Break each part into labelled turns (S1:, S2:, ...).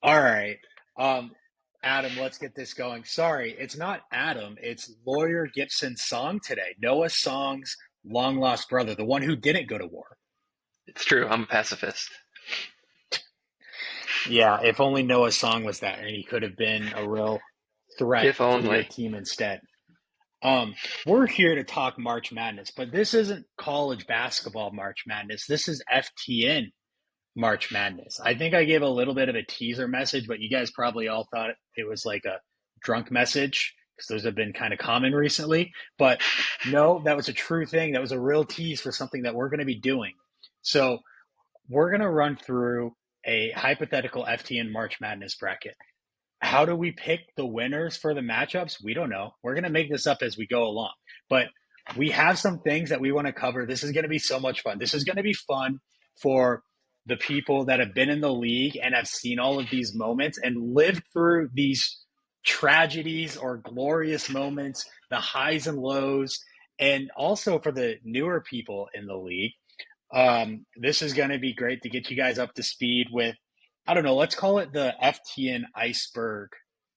S1: All right. Um, Adam, let's get this going. Sorry, it's not Adam. It's Lawyer Gibson's song today. Noah Song's long lost brother, the one who didn't go to war.
S2: It's true. I'm a pacifist.
S1: Yeah, if only Noah's song was that, and he could have been a real threat
S2: If
S1: for your
S2: only.
S1: team instead. We're here to talk March Madness, but this isn't college basketball March Madness. This is FTN March Madness. I think I gave a little bit of a teaser message, but you guys probably all thought it was like a drunk message because those have been kind of common recently. But no, that was a true thing. That was a real tease for something that we're going to be doing. So we're going to run through a hypothetical FTN March Madness bracket. How do we pick the winners for the matchups? We don't know. We're going to make this up as we go along. But we have some things that we want to cover. This is going to be so much fun. This is going to be fun for the people that have been in the league and have seen all of these moments and lived through these tragedies or glorious moments, the highs and lows, and also for the newer people in the league. This is going to be great to get you guys up to speed with, I don't know, let's call it the FTN iceberg,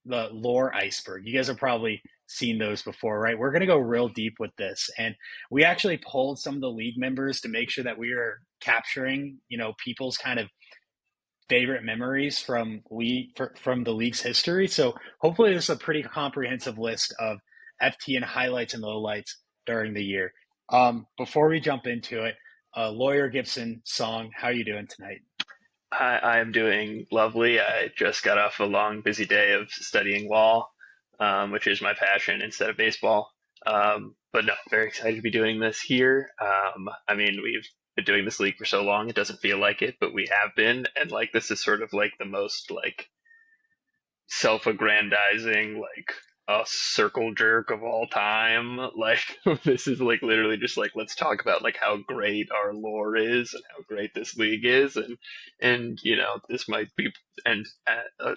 S1: the lore iceberg. You guys have probably seen those before, right? We're going to go real deep with this. And we actually polled some of the league members to make sure that we are capturing, people's kind of favorite memories from the league's history. So hopefully this is a pretty comprehensive list of FTN highlights and lowlights during the year. Before we jump into it, Lawyer Gibson song, how are you doing tonight?
S2: I am doing lovely. I just got off a long, busy day of studying law, which is my passion instead of baseball. But no, very excited to be doing this here. I mean, we've been doing this league for so long, it doesn't feel like it, but we have been. And like, this is sort of like the most like self-aggrandizing, like a circle jerk of all time. Like this is like literally just like let's talk about like how great our lore is and how great this league is, and this might be and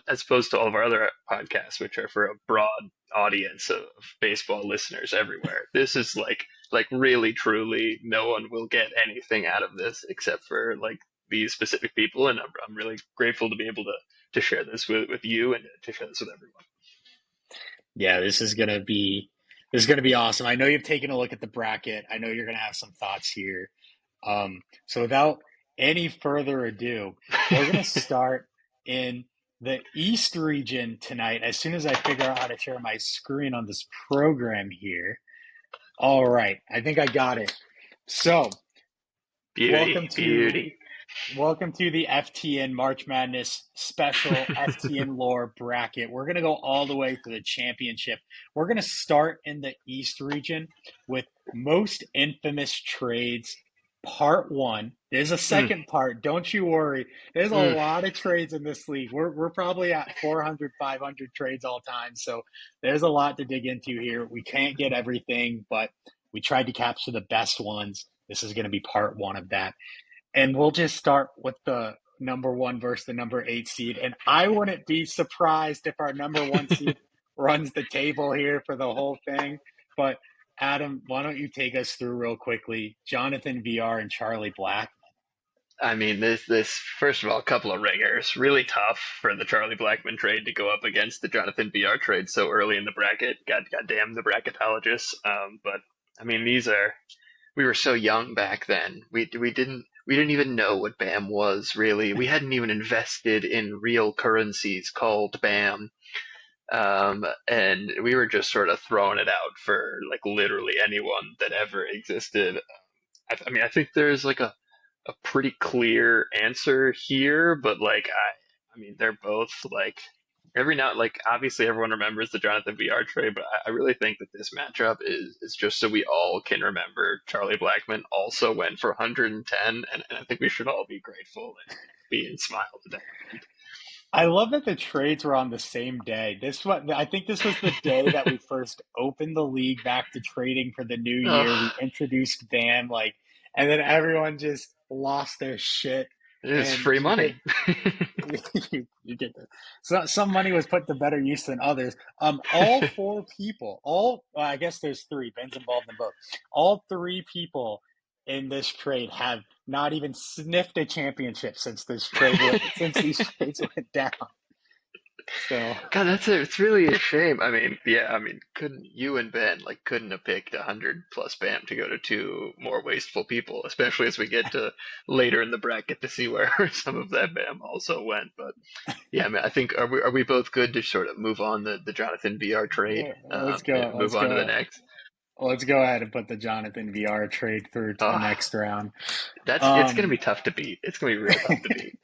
S2: as opposed to all of our other podcasts, which are for a broad audience of baseball listeners everywhere. This is like really truly no one will get anything out of this except for like these specific people, and I'm really grateful to be able to share this with you and to share this with everyone.
S1: Yeah, this is gonna be awesome. I know you've taken a look at the bracket. I know you're gonna have some thoughts here. So without any further ado, we're gonna start in the East region tonight. As soon as I figure out how to share my screen on this program here. All right, I think I got it. So welcome
S2: Beauty,
S1: to
S2: beauty.
S1: Welcome to the FTN March Madness special FTN lore bracket. We're going to go all the way to the championship. We're going to start in the East region with most infamous trades, part one. There's a
S2: Mm,
S1: second part. Don't you worry. There's a
S2: mm.
S1: lot of trades in this league. We're probably at 400, 500 trades all time. So there's a lot to dig into here. We can't get everything, but we tried to capture the best ones. This is going to be part one of that. And we'll just start with the number one versus the number eight seed. And I wouldn't be surprised if our number one seed runs the table here for the whole thing. But Adam, why don't you take us through real quickly? Jonathan VR and Charlie Black.
S2: I mean, this first of all, a couple of ringers. Really tough for the Charlie Blackman trade to go up against the Jonathan VR trade so early in the bracket. God damn the bracketologists. But I mean, we were so young back then. We didn't even know what BAM was really. We hadn't even invested in real currencies called BAM. And we were just sort of throwing it out for like literally anyone that ever existed. I mean, I think there's like a pretty clear answer here, but like I mean, they're both like every now like obviously everyone remembers the Jonathan VR trade, but I really think that this matchup is just so we all can remember Charlie Blackman also went for 110, and I think we should all be grateful and be and smile at that moment.
S1: I love that the trades were on the same day. I think this was the day that we first opened the league back to trading for the new year.
S2: Oh,
S1: We introduced Van, and then everyone just lost their shit.
S2: it is
S1: And
S2: free money.
S1: you get that. So some money was put to better use than others. All four people, well, I guess there's three. Ben's involved in both. All three people in this trade have not even sniffed a championship since these trades went down. So
S2: God, it's really a shame. I mean, yeah, I mean, couldn't you and Ben like couldn't have picked 100 plus BAM to go to two more wasteful people, especially as we get to later in the bracket to see where some of that BAM also went. But yeah, I mean, I think are we both good to sort of move on the Jonathan VR trade,
S1: let's
S2: and
S1: go.
S2: move on to the next?
S1: Let's go ahead and put the Jonathan VR trade through to the
S2: Oh,
S1: next round.
S2: it's gonna
S1: Um,
S2: be tough to beat. It's gonna be real tough to beat.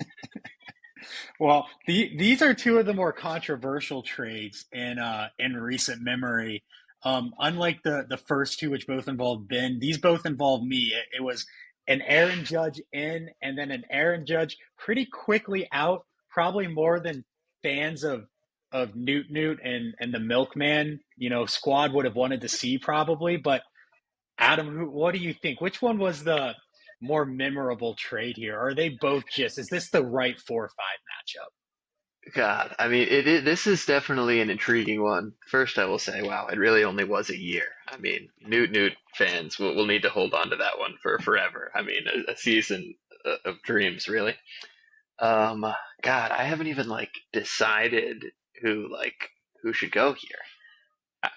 S1: well, these are two of the more controversial trades in recent memory. Unlike the first two, which both involved Ben, these both involved me. It was an Aaron Judge in, and then an Aaron Judge pretty quickly out. Probably more than fans of Newt and the Milkman, squad would have wanted to see probably. But Adam, what do you think? Which one was the more memorable trade here? Are they both just? Is this the right 4-5 matchup?
S2: God, I mean, this is definitely an intriguing one. First, I will say, wow, it really only was a year. I mean, Newt fans will need to hold on to that one for forever. I mean, a season of dreams, really. Um, God, I haven't even like decided who should go here.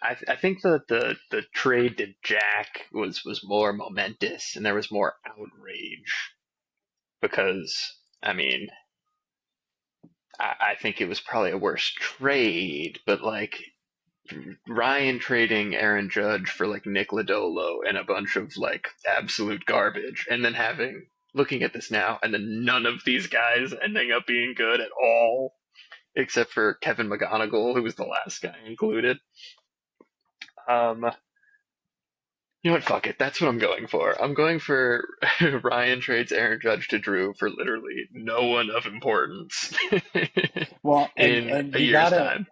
S2: I think that the trade to Jack was more momentous, and there was more outrage because, I mean, I think it was probably a worse trade, but like Ryan trading Aaron Judge for like Nick Lodolo and a bunch of like absolute garbage, and then having looking at this now, and then none of these guys ending up being good at all, except for Kevin McGonigal, who was the last guy included. Um, you know what? Fuck it. That's what I'm going for. I'm going for Ryan trades Aaron Judge to Drew for literally no one of importance
S1: Well, and
S2: in
S1: and
S2: a
S1: you
S2: year's
S1: gotta
S2: time.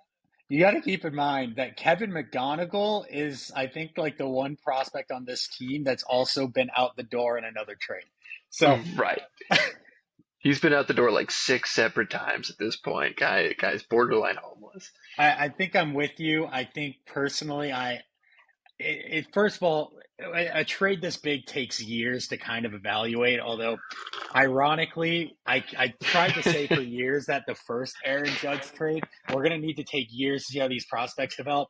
S1: you gotta keep in mind that Kevin McGonigal is, I think, like the one prospect on this team that's also been out the door in another trade. So
S2: Right. He's been out the door like six separate times at this point. Guy's borderline homeless.
S1: I think I'm with you. I think personally, first of all, a trade this big takes years to kind of evaluate. Although, ironically, I tried to say for years that the first Aaron Judge trade, we're going to need to take years to see how these prospects develop.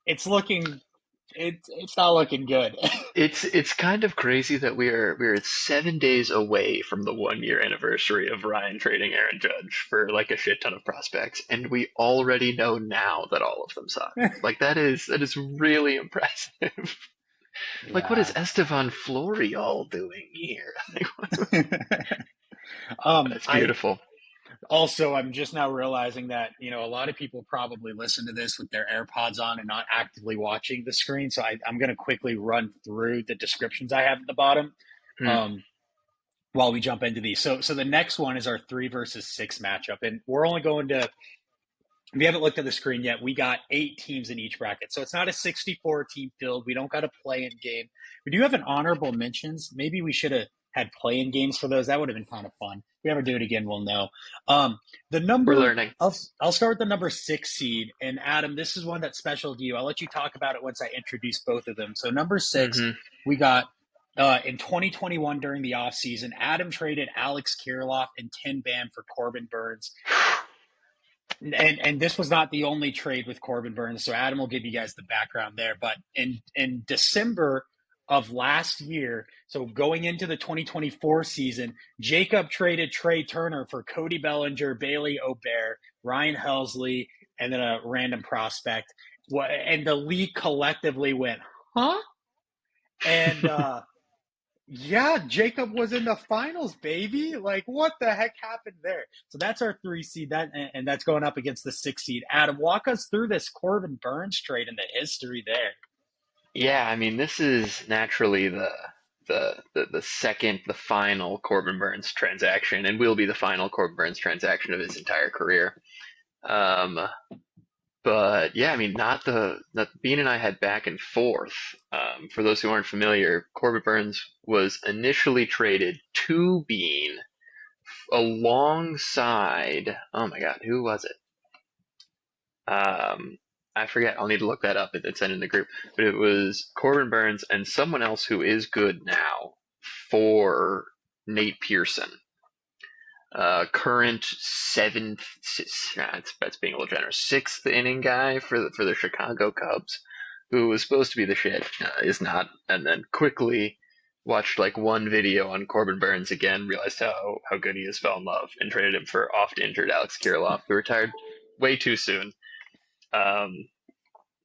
S1: It's looking, it's not looking good.
S2: It's kind of crazy that we're 7 days away from the 1 year anniversary of Ryan trading Aaron Judge for like a shit ton of prospects, and we already know now that all of them suck. Like that is really impressive. Like what is
S1: Yeah.
S2: Estevan Florial doing here? That's
S1: I
S2: beautiful.
S1: also, I'm just now realizing that, a lot of people probably listen to this with their AirPods on and not actively watching the screen. So I'm going to quickly run through the descriptions I have at the bottom
S2: Hmm.
S1: um, while we jump into these. So the next one is our 3 versus 6 matchup. And we're only going to, we haven't looked at the screen yet. We got 8 teams in each bracket. So it's not a 64 team field. We don't got a play in game. We do have an honorable mentions. Maybe we should have had play in games for those. That would have been kind of fun. If we ever do it again, we'll know. The
S2: We're
S1: number,
S2: learning.
S1: I'll start with the number 6 seed. And Adam, this is one that's special to you. I'll let you talk about it once I introduce both of them. So number 6,
S2: Hmm.
S1: we got in 2021 during the offseason, Adam traded Alex Kirilloff and Tin Bam for Corbin Burns. And this was not the only trade with Corbin Burns, so Adam will give you guys the background there. But in December of last year, so going into the 2024 season, Jacob traded Trey Turner for Cody Bellinger, Bailey Obear, Ryan Helsley, and then a random prospect. And the league collectively went, huh? And yeah, Jacob was in the finals, baby. Like, what the heck happened there? So that's our 3 seed, and that's going up against the 6 seed. Adam, walk us through this Corbin Burns trade and the history there.
S2: Yeah, I mean, this is naturally the second, the final Corbin Burns transaction, and will be the final Corbin Burns transaction of his entire career. Um, but yeah, I mean, not the that Bean and I had back and forth. For those who aren't familiar, Corbin Burns was initially traded to Bean alongside. Oh my God, who was it? Um, I forget. I'll need to look that up. It's in the group, but it was Corbin Burns and someone else who is good now for Nate Pearson. Current seventh, that's being a little generous, sixth inning guy for the Chicago Cubs, who was supposed to be the shit, is not, and then quickly watched like one video on Corbin Burns again, realized how good he is, fell in love, and traded him for oft injured Alex Kirilloff, who retired way too soon. Um,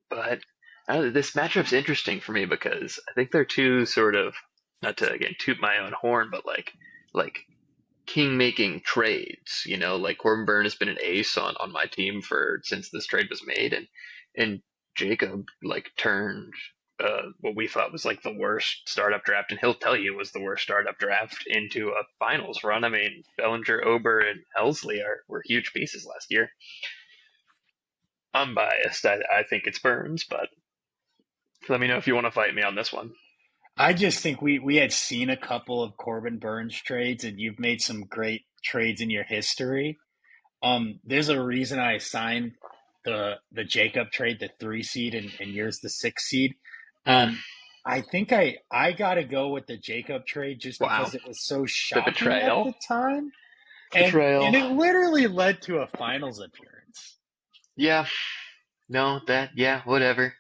S2: but this matchup's interesting for me because I think they're two sort of, not to again toot my own horn, but like king making trades. You know, like Corbin Byrne has been an ace on my team for since this trade was made, and Jacob like turned what we thought was like the worst startup draft, and he'll tell you was the worst startup draft into a finals run. I mean, Bellinger, Ober, and Helsley were huge pieces last year. I'm biased. I think it's Burns, but let me know if you want to fight me on this one.
S1: I just think we had seen a couple of Corbin Burns trades, and you've made some great trades in your history. There's a reason I assigned the Jacob trade the 3 seed and yours the 6 seed.
S2: Mm,
S1: Um, I think I gotta go with the Jacob trade just
S2: wow,
S1: because it was so
S2: the
S1: shocking at
S2: betrayal,
S1: the time, and
S2: betrayal.
S1: it literally led to a finals appearance.
S2: Yeah, no, yeah, whatever.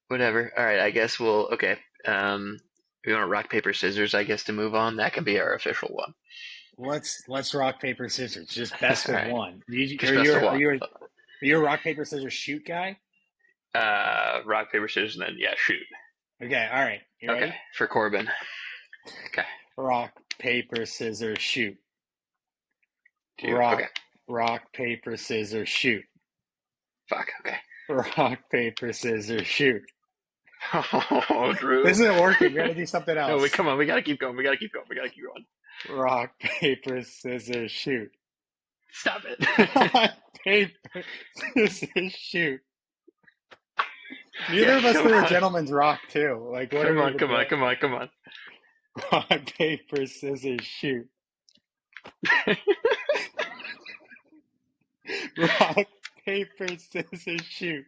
S2: Whatever. All right, I guess we'll. Okay. We want rock paper scissors. I guess to move on. That can be our official one.
S1: Let's rock paper scissors, just
S2: All
S1: best of
S2: right.
S1: one.
S2: Just best of one.
S1: Are you a rock paper scissors shoot guy?
S2: Rock paper scissors, and then yeah, shoot.
S1: Okay, all right, you
S2: Okay,
S1: ready?
S2: for Corbin. Okay,
S1: Rock paper scissors shoot.
S2: two.
S1: Rock
S2: Okay.
S1: rock paper scissors shoot.
S2: Fuck. Okay.
S1: Rock, paper, scissors, shoot.
S2: Oh, Drew.
S1: This isn't working. We gotta do something
S2: No, we
S1: else.
S2: come on. We gotta keep going. We gotta keep going. We gotta keep going.
S1: Rock, paper, scissors, shoot.
S2: Stop it.
S1: Rock, paper, scissors, shoot. Neither
S2: Yeah,
S1: of us
S2: come
S1: threw a
S2: on.
S1: gentleman's rock, too. Like, what are
S2: Come
S1: we
S2: on.
S1: even
S2: Come on.
S1: doing?
S2: Come on. Come on.
S1: Rock, paper, scissors, shoot. Rock, paper, scissors, shoot.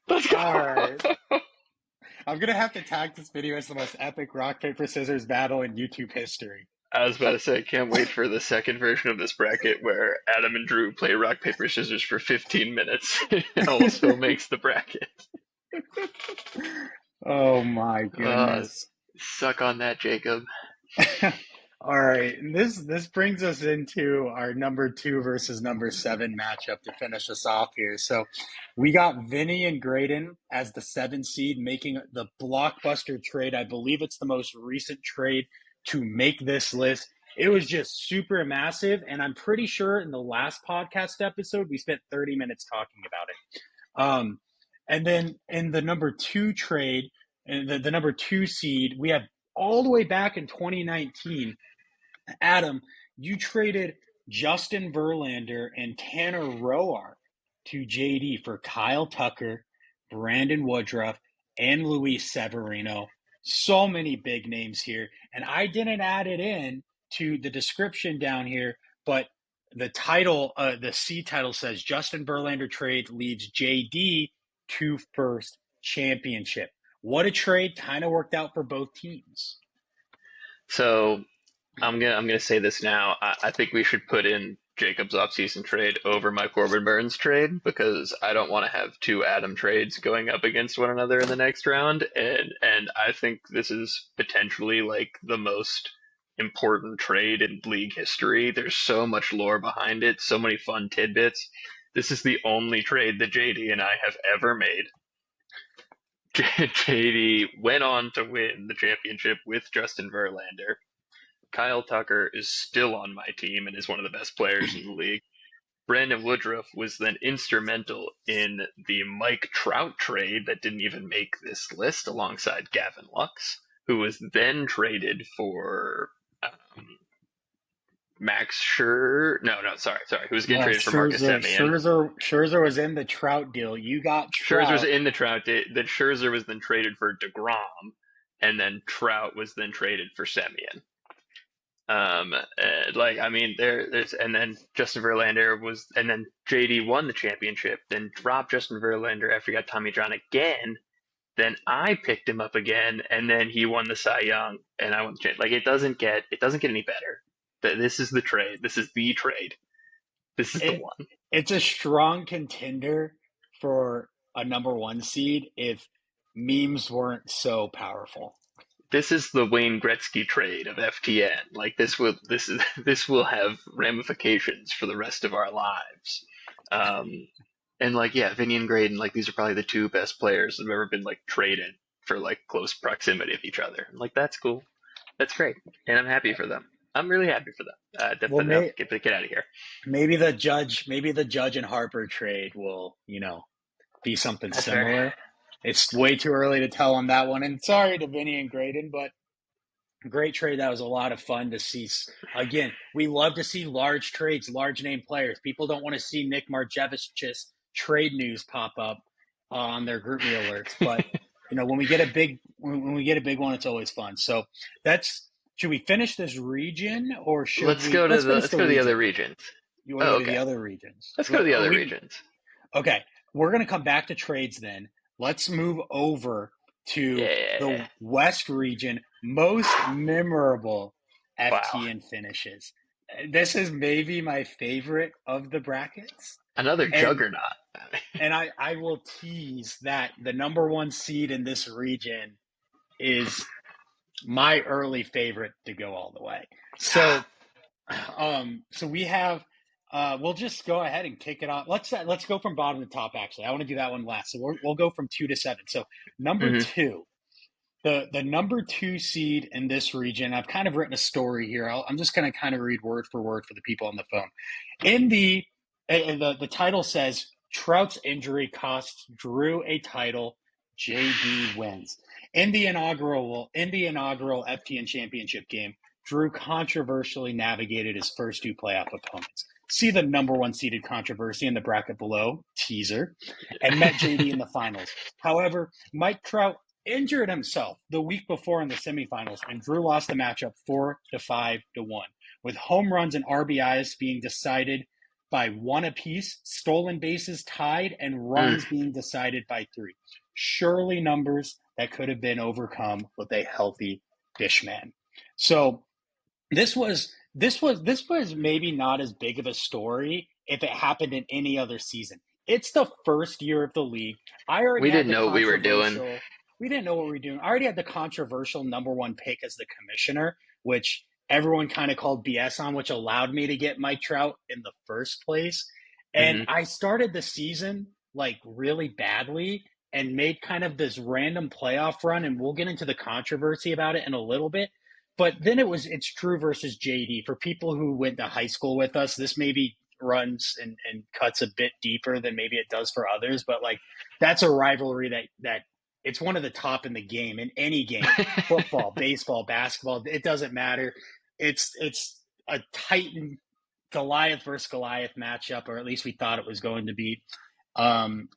S2: Let's
S1: All right.
S2: go.
S1: I'm gonna have to tag this video as the most epic rock, paper, scissors battle in YouTube history.
S2: I was about to say, I can't wait for the second version of this bracket where Adam and Drew play rock, paper, scissors for 15 minutes. It also makes the bracket.
S1: Oh my
S2: Uh,
S1: goodness.
S2: suck on that, Jacob.
S1: All right, this brings us into our number two versus number seven matchup to finish us off here. So we got Vinny and Graydon as the 7 seed, making the blockbuster trade. I believe it's the most recent trade to make this list. It was just super massive, and I'm pretty sure in the last podcast episode we spent 30 minutes talking about it. And then in the number two trade, and the number 2 seed, we have all the way back in 2019. Adam, you traded Justin Verlander and Tanner Roark to JD for Kyle Tucker, Brandon Woodruff, and Luis Severino. So many big names here. And I didn't add it in to the description down here, but the title, the C title says Justin Verlander trade leads JD to first championship. What a trade. Kind of worked out for both teams.
S2: So I'm gonna say this now. I think we should put in Jacob's offseason trade over my Corbin Burns trade because I don't want to have two Adam trades going up against one another in the next round, and I think this is potentially like the most important trade in league history. There's so much lore behind it, so many fun tidbits. This is the only trade that JD and I have ever made. JD went on to win the championship with Justin Verlander. Kyle Tucker is still on my team and is one of the best players in the league. Brandon Woodruff was then instrumental in the Mike Trout trade that didn't even make this list alongside Gavin Lux, who was then traded for Max Scher. No, sorry. Who was getting traded for Marcus Semien.
S1: Scherzer was in the Trout deal. You got
S2: Scherzer was
S1: Trout.
S2: in the Trout. Then Scherzer was then traded for DeGrom, and then Trout was then traded for Semien. Like I mean, there's and then Justin Verlander was, and then JD won the championship, then dropped Justin Verlander after he got Tommy John again. Then I picked him up again, and then he won the Cy Young, and I won the championship. Like it doesn't get any better. This is the trade. This is the trade. This is the
S1: It
S2: one.
S1: it's a strong contender for a number one seed if memes weren't so powerful.
S2: This is the Wayne Gretzky trade of FTN. Like this will have ramifications for the rest of our lives. Um, and like yeah, Vinny and Graydon, like these are probably the two best players that have ever been like traded for like close proximity of each other. Like that's cool. That's great, and I'm happy for them. I'm really happy for them.
S1: Well,
S2: But no, get out of here.
S1: maybe the Judge and Harper trade will, be something
S2: That's fair.
S1: similar. It's way too early to tell on that one. And sorry to Vinny and Graydon, but great trade. That was a lot of fun to see. Again, we love to see large trades, large name players. People don't want to see Nick Marjevic's trade news pop up on their group me alerts. But when we get a big one, it's always fun. So that's should we finish this region or should
S2: Let's
S1: we
S2: go to
S1: let's
S2: the
S1: finish
S2: let's
S1: the
S2: go to the other
S1: region?
S2: regions.
S1: You want to
S2: Oh,
S1: go to the
S2: okay.
S1: other regions?
S2: Let's go to the
S1: Are
S2: other
S1: we
S2: regions.
S1: okay? We're gonna come back to trades then. Let's move over to
S2: Yeah.
S1: the West region, most memorable
S2: Wow.
S1: FTN finishes. This is maybe my favorite of the brackets.
S2: Another
S1: And
S2: juggernaut.
S1: and I will tease that the number one seed in this region is my early favorite to go all the way. So we have we'll just go ahead and kick it off. Let's go from bottom to top. Actually, I want to do that one last. So we'll go from 2 to 7. So number
S2: hmm
S1: two, the number two seed in this region. I've kind of written a story here. I'm just going to kind of read word for word for the people on the phone. In the title says Trout's injury costs Drew a title. JD wins. In the inaugural FTN championship game, Drew controversially navigated his first two playoff opponents. See the number one seeded controversy in the bracket below, teaser, and met JD in the finals. However, Mike Trout injured himself the week before in the semifinals, and Drew lost the matchup 4-5-1, with home runs and RBIs being decided by one apiece, stolen bases tied, and
S2: Mm.
S1: runs being decided by three. Surely numbers that could have been overcome with a healthy Fishman. So this was maybe not as big of a story if it happened in any other season. It's the first year of the league. I already
S2: We
S1: had
S2: didn't
S1: the
S2: know what we were doing.
S1: controversial. We didn't know what we were doing. I already had the controversial number one pick as the commissioner, which everyone kind of called BS on, which allowed me to get Mike Trout in the first place. And
S2: hmm
S1: I started the season like really badly and made kind of this random playoff run. And we'll get into the controversy about it in a little bit. But then it's Drew versus JD. For people who went to high school with us, this maybe runs and cuts a bit deeper than maybe it does for others. But like that's a rivalry that it's one of the top in the game in any game. Football, baseball, basketball, it doesn't matter. It's a Titan Goliath versus Goliath matchup, or at least we thought it was going to be.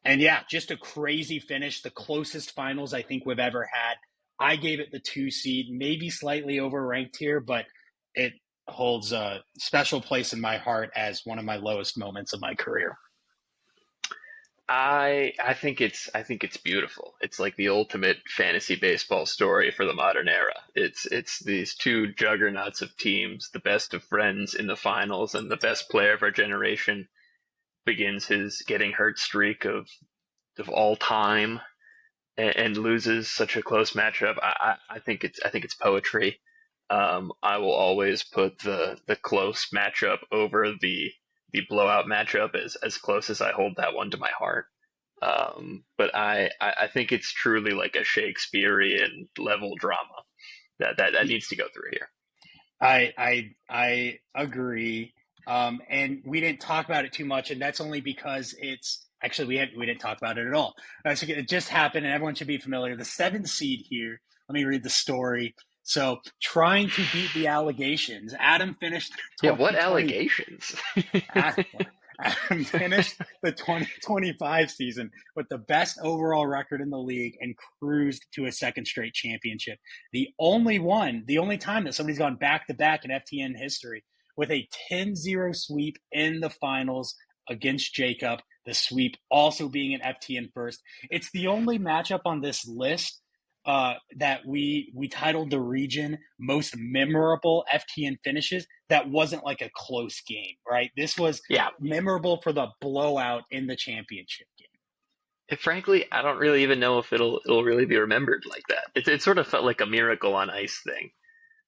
S1: And yeah, just a crazy finish. The closest finals I think we've ever had. I gave it the 2 seed, maybe slightly overranked here, but it holds a special place in my heart as one of my lowest moments of my career.
S2: I think it's beautiful. It's like the ultimate fantasy baseball story for the modern era. It's these two juggernauts of teams, the best of friends in the finals, and the best player of our generation begins his getting hurt streak of all time and loses such a close matchup. I think it's poetry. I will always put the close matchup over the blowout matchup as close as I hold that one to my heart. But I think it's truly like a Shakespearean level drama that needs to go through here.
S1: I agree. And we didn't talk about it too much, and that's only because it's actually we didn't talk about it at all. So it just happened, and everyone should be familiar. The seventh seed here. Let me read the story. So, trying to beat the allegations, Adam finished
S2: Yeah, what
S1: 2020.
S2: allegations?
S1: Adam finished the 2025 season with the best overall record in the league and cruised to a second straight championship. The only time that somebody's gone back to back in FTN history with a 10-0 sweep in the finals against Jacob, the sweep also being an FTN first. It's the only matchup on this list that we titled the region most memorable FTN finishes that wasn't like a close game, right? This was
S2: Yeah.
S1: memorable for the blowout in the championship game.
S2: Frankly, I don't really even know if it'll really be remembered like that. It sort of felt like a miracle on ice thing,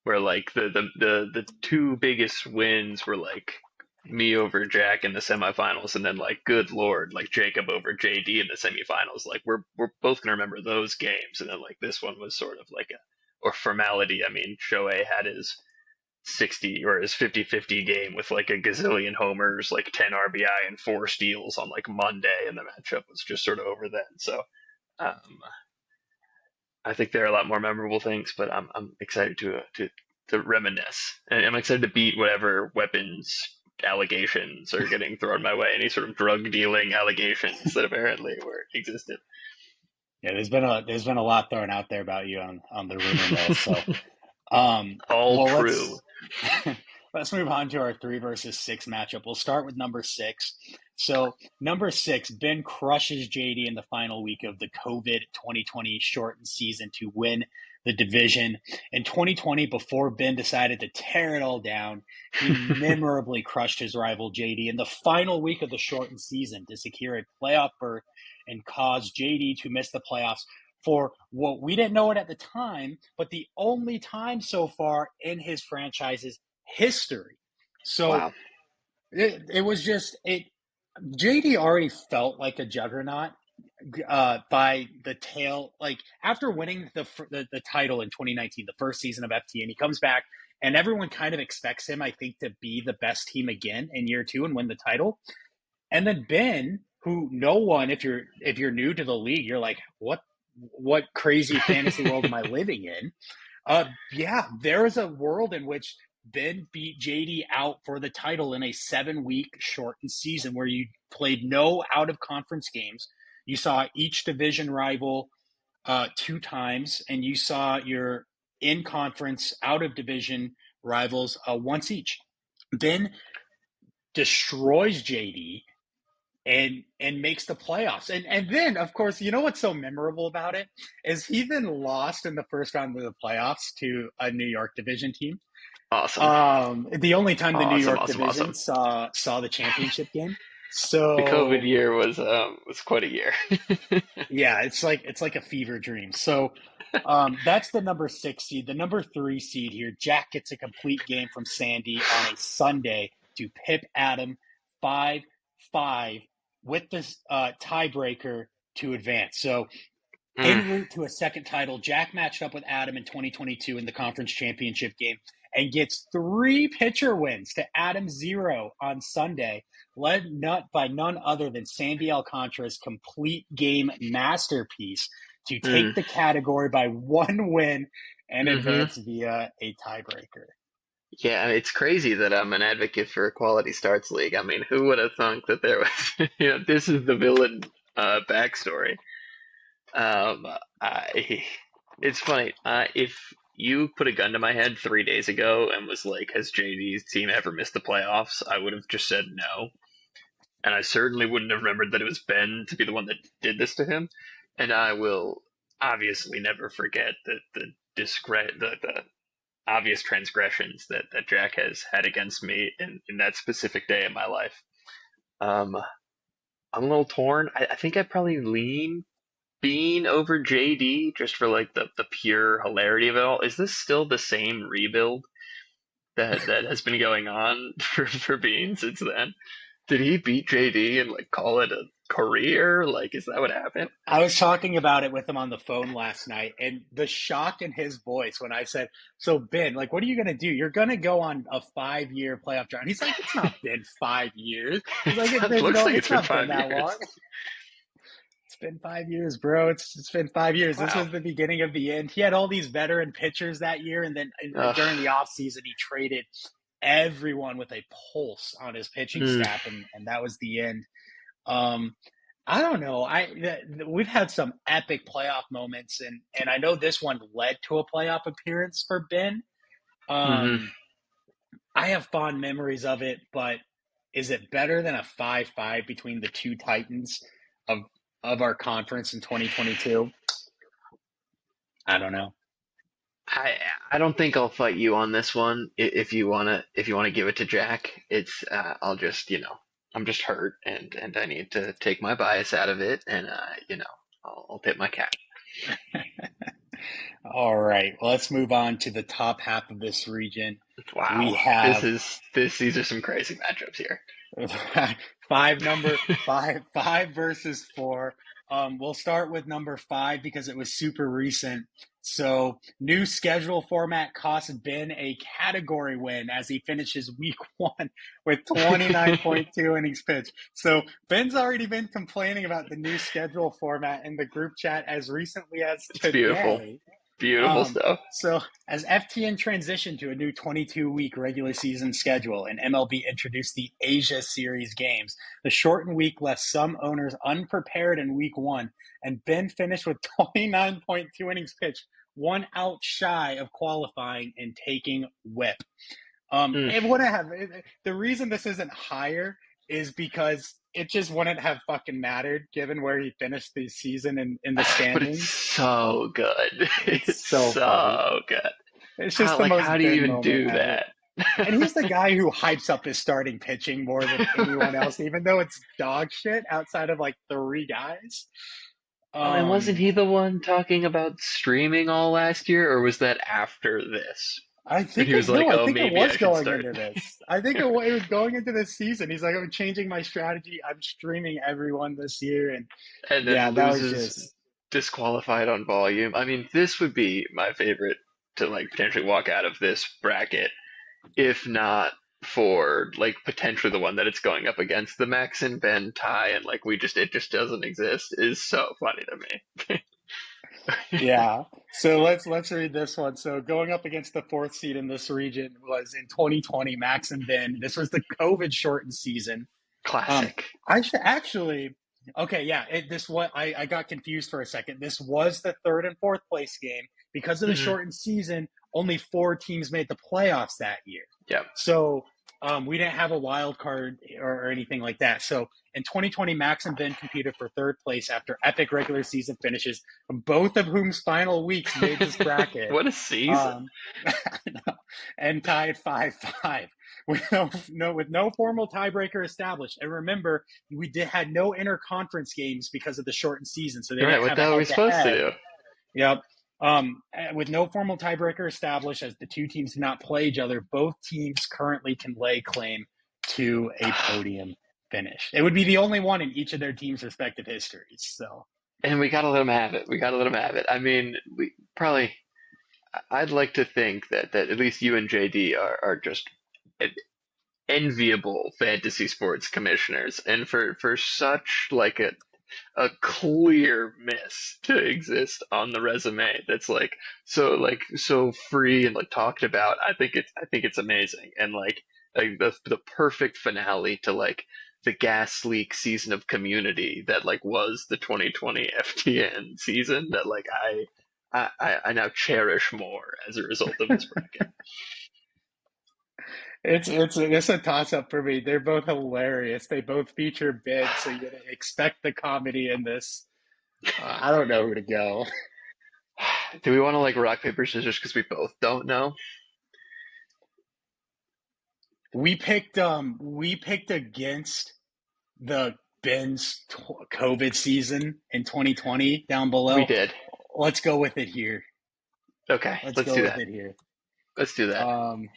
S2: where like the two biggest wins were like me over Jack in the semifinals, and then like good lord, like Jacob over JD in the semifinals. Like we're both gonna remember those games, and then like this one was sort of like a or formality. I mean, Shohei had his 60 or his 50-50 game with like a gazillion homers, like 10 RBI and four steals on like Monday, and the matchup was just sort of over then. So um, I think there are a lot more memorable things, but I'm excited to reminisce, and I'm excited to beat whatever weapons allegations are getting thrown my way, any sort of drug dealing allegations that apparently were existed.
S1: Yeah, there's been a lot thrown out there about you on the rumor mill. So,
S2: All
S1: well,
S2: true.
S1: let's move on to our 3 versus 6 matchup. We'll start with number 6. So, number 6, Ben crushes JD in the final week of the COVID 2020 shortened season to win the division. In 2020, before Ben decided to tear it all down, he memorably crushed his rival JD in the final week of the shortened season to secure a playoff berth and cause JD to miss the playoffs for what we didn't know it at the time, but the only time so far in his franchise's history. So
S2: Wow.
S1: it was just it. JD already felt like a juggernaut by the tail. Like after winning the title in 2019, the first season of FTN, he comes back and everyone kind of expects him, I think, to be the best team again in year 2 and win the title. And then Ben, who no one, if you're new to the league, you're like, what crazy fantasy world am I living in? Yeah, there is a world in which Ben beat JD out for the title in a 7 week shortened season where you played no out of conference games. You saw each division rival 2 times, and you saw your in conference out of division rivals once each. Ben destroys JD and makes the playoffs. And then of course, you know what's so memorable about it is he then lost in the first round of the playoffs to a New York division team.
S2: Awesome.
S1: The only time the New
S2: Awesome.
S1: York
S2: Awesome.
S1: division
S2: Awesome.
S1: saw the championship game.
S2: The COVID
S1: So
S2: year was quite a year.
S1: yeah, it's like a fever dream. So that's the number 6 seed. The number 3 seed here, Jack gets a complete game from Sandy on a Sunday to pip Adam 5-5 with this tiebreaker to advance. So
S2: Mm,
S1: en route to a second title, Jack matched up with Adam in 2022 in the conference championship game and gets 3 pitcher wins to Adam's 0 on Sunday, led not by none other than Sandy Alcantara's complete game masterpiece to
S2: mm,
S1: take the category by 1 win and
S2: hmm.
S1: advance via a tiebreaker.
S2: Yeah, it's crazy that I'm an advocate for a quality starts league. I mean, who would have thunk that there was, this is the villain backstory. Um, I, it's funny. If you put a gun to my head 3 days ago and was like, "Has JD's team ever missed the playoffs?" I would have just said no, and I certainly wouldn't have remembered that it was Ben to be the one that did this to him. And I will obviously never forget the obvious transgressions that Jack has had against me in that specific day in my life. Um, I'm a little torn. I think I probably lean Bean over JD just for like the pure hilarity of it all. Is this still the same rebuild that has been going on for Bean since then? Did he beat JD and like call it a career? Like, is that what happened?
S1: I was talking about it with him on the phone last night, and the shock in his voice when I said, "So Ben, like, what are you gonna do? You're gonna go on a 5 year playoff drought?" And he's like, "It's not been 5 years." He's like,
S2: It looks like
S1: it's
S2: it's been
S1: not been
S2: five
S1: that
S2: years.
S1: long. It's been 5 years, bro. It's been 5 years. This
S2: Wow.
S1: was the beginning of the end. He had all these veteran pitchers that year, and then
S2: Ugh.
S1: during the offseason, he traded everyone with a pulse on his pitching
S2: Mm,
S1: staff, and that was the end. Um, I don't know. We've had some epic playoff moments, and I know this one led to a playoff appearance for Ben.
S2: hmm.
S1: Um, I have fond memories of it, but is it better than a 5-5 between the two titans of of our conference in 2022? I don't know.
S2: I I don't think I'll fight you on this one. If you wanna give it to Jack, it's I'll just I'm just hurt and I need to take my bias out of it and I'll tip my cap.
S1: All right, well, let's move on to the top half of this region. We
S2: Wow, this
S1: have
S2: is this these are some crazy matchups here.
S1: five versus four. We'll start with number five because it was super recent. So, new schedule format cost Ben a category win as he finishes week one with 29.2 innings pitched. So, Ben's already been complaining about the new schedule format in the group chat as recently as
S2: It's beautiful,
S1: today.
S2: beautiful stuff.
S1: So, as FTN transitioned to a new 22-week regular season schedule and MLB introduced the Asia Series games, the shortened week left some owners unprepared in week one, and Ben finished with 29.2 innings pitched, one out shy of qualifying and taking whip.
S2: Mm.
S1: It wouldn't have. The reason this isn't higher is because it just wouldn't have fucking mattered given where he finished the season in the
S2: But it's
S1: standings.
S2: so good.
S1: It's
S2: It's
S1: so funny.
S2: so good.
S1: It's just
S2: How
S1: the
S2: like how
S1: most
S2: do you
S1: Ben
S2: even
S1: moment
S2: do
S1: ever.
S2: that?
S1: And he's the guy who hypes up his starting pitching more than anyone else, even though it's dog shit outside of like three guys.
S2: Oh, and wasn't
S1: Um,
S2: he the one talking about streaming all last year, or was that after this?
S1: I
S2: And
S1: think
S2: he was
S1: it
S2: like,
S1: no, I
S2: "Oh,
S1: think it
S2: maybe I
S1: was
S2: should
S1: going
S2: start."
S1: into this. I think it was going into this season. He's like, I'm changing my strategy. I'm streaming everyone this year, and
S2: And
S1: yeah,
S2: then
S1: that was
S2: loses,
S1: just.
S2: disqualified on volume. I mean, this would be my favorite to like potentially walk out of this bracket, if not for like potentially the one that it's going up against, the Max and Ben tie, and like it just doesn't exist, is so funny to me.
S1: Yeah. So let's read this one. So going up against the fourth seed in this region was in 2020, Max and Ben. This was the COVID shortened season. Um,
S2: Classic.
S1: I should actually. Okay, yeah. This what I got confused for a second. This was the third and fourth place game because of the
S2: Hmm.
S1: shortened season. Only four teams made the playoffs that year,
S2: Yep.
S1: so we didn't have a wild card or anything like that. So in 2020, Max and Ben competed for third place after epic regular season finishes, both of whom's final weeks made this bracket.
S2: What a season.
S1: Um, and tied 5-5 with no formal tiebreaker established. And remember, we had no interconference games because of the shortened season, so they
S2: Right,
S1: didn't
S2: what
S1: have
S2: the
S1: a
S2: hell are we
S1: head to
S2: supposed to
S1: head.
S2: do?
S1: Yep. With no formal tiebreaker established, as the two teams did not play each other, both teams currently can lay claim to a podium finish. It would be the only one in each of their teams' respective histories. So
S2: And we gotta let them have it. We gotta let them have it. I mean, we probably. I'd like to think that at least you and JD are just enviable fantasy sports commissioners, and for such like a clear miss to exist on the resume that's like so free and like talked about. I think it's amazing, and like the perfect finale to like the gas leak season of Community that like was the 2020 FTN season that like I now cherish more as a result of this bracket.
S1: it's a toss up for me. They're both hilarious. They both feature Ben, so you expect the comedy in this. I don't know who to go.
S2: Do we want to like rock paper scissors because we both don't know?
S1: We picked against the Ben's COVID season in 2020 down
S2: We
S1: below.
S2: did.
S1: Let's go with it here.
S2: Okay,
S1: Let's
S2: let's
S1: go
S2: do
S1: with
S2: that.
S1: it here.
S2: Let's do that.
S1: Um,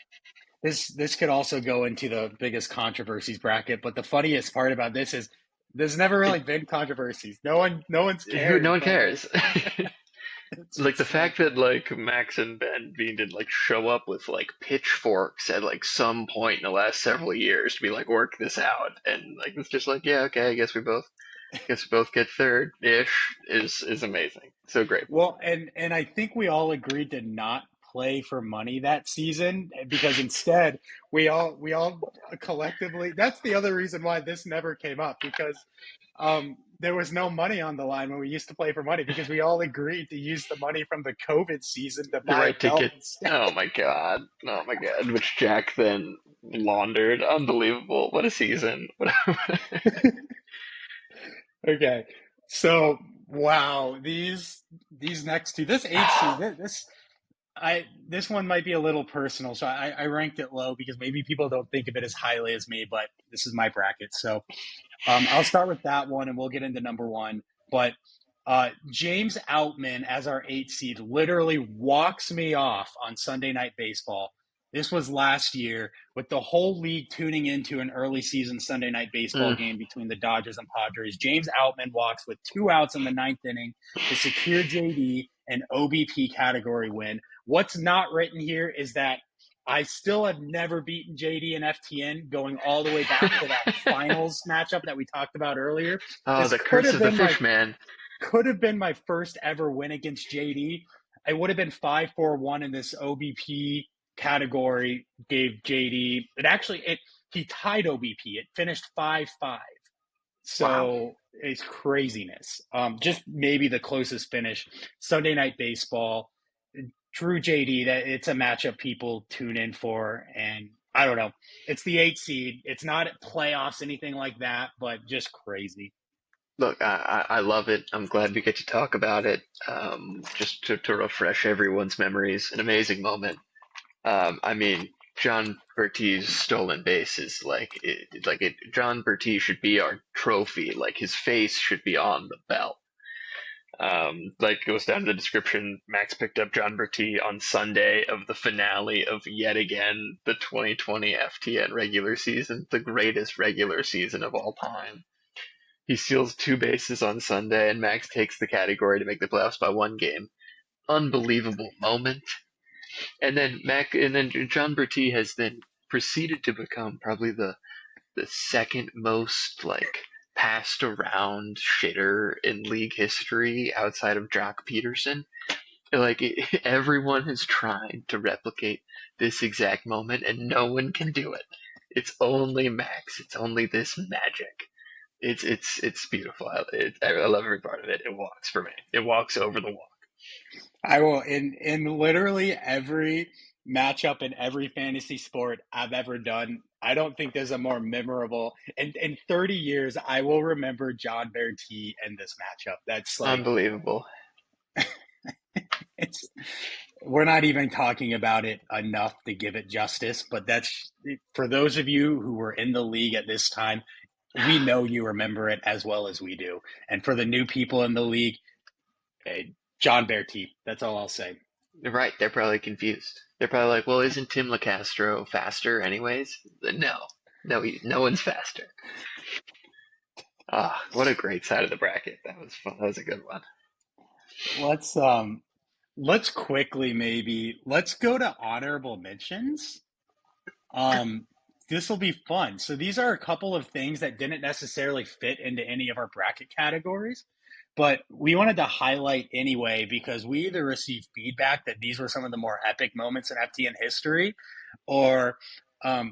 S1: this could also go into the biggest controversies bracket, but the funniest part about this is there's never
S2: It,
S1: really been controversies. No one's
S2: no
S1: cared,
S2: one
S1: but
S2: cares.
S1: it's
S2: Like the
S1: just so
S2: fact that
S1: funny.
S2: like Max and Ben Bean did like show up with like pitchforks at like some point in the last several years to be like work this out, and like it's just like yeah, okay, I guess we both get third ish is amazing. So grateful.
S1: Well, and I think we all agreed to not play for money that season because instead we all collectively, that's the other reason why this never came up because there was no money on the line when we used to play for money because we all agreed to use the money from the COVID season to
S2: The
S1: buy a
S2: right to
S1: belt
S2: get.
S1: instead.
S2: Oh my god, which Jack then laundered. Unbelievable. What a season.
S1: Okay. So, wow, these next two, this eight seed, this one might be a little personal, so I ranked it low because maybe people don't think of it as highly as me, but this is my bracket. So I'll start with that one, and we'll get into number one. But James Outman, as our eight seed, literally walks me off on Sunday Night Baseball. This was last year with the whole league tuning into an early season Sunday Night Baseball
S2: Mm.
S1: game between the Dodgers and Padres. James Outman walks with 2 outs in the ninth inning to secure JD an OBP category win. What's not written here is that I still have never beaten JD and FTN, going all the way back to that finals matchup that we talked about earlier.
S2: Oh,
S1: This
S2: the curse of the fish man.
S1: could have been my first ever win against JD. It would have been 5-4-1 in this OBP category. Gave JD it he tied OBP. It finished 5-5.
S2: Wow.
S1: So it's craziness. Just maybe the closest finish. Sunday Night Baseball. Drew JD, that it's a matchup people tune in for, and I don't know. It's the eight seed. It's not playoffs, anything like that, but just crazy.
S2: Look, I love it. I'm glad we get to talk about it. Just to refresh everyone's memories. An amazing moment. I mean, John Bertie's stolen base is John Bertie should be our trophy. Like his face should be on the belt. Like goes down to the description. Max picked up John Bertie on Sunday of the finale of yet again the 2020 FTN regular season, the greatest regular season of all time. He steals two bases on Sunday, and Max takes the category to make the playoffs by one game. Unbelievable moment. And then John Bertie has then proceeded to become probably the second most like passed around shitter in league history outside of Jock Peterson. Like everyone is trying to replicate this exact moment, and no one can do it. It's only Max. It's only this magic. It's beautiful. I love every part of it. It walks for me. It walks over the wall.
S1: I will in literally every matchup in every fantasy sport I've ever done. I don't think there's a more memorable. In 30 years, I will remember John Bertie and this matchup. That's like
S2: Unbelievable.
S1: it's we're not even talking about it enough to give it justice, but that's for those of you who were in the league at this time, we know you remember it as well as we do. And for the new people in the league, John Bertie, that's all I'll say.
S2: Right, they're probably confused. They're probably like, well, isn't Tim LaCastro faster anyways? No. No, no one's faster. Ah, what a great side of the bracket. That was fun. That was a good one.
S1: Let's let's quickly let's go to honorable mentions. Um, this will be fun. So these are a couple of things that didn't necessarily fit into any of our bracket categories, but we wanted to highlight anyway because we either received feedback that these were some of the more epic moments in FTN history, or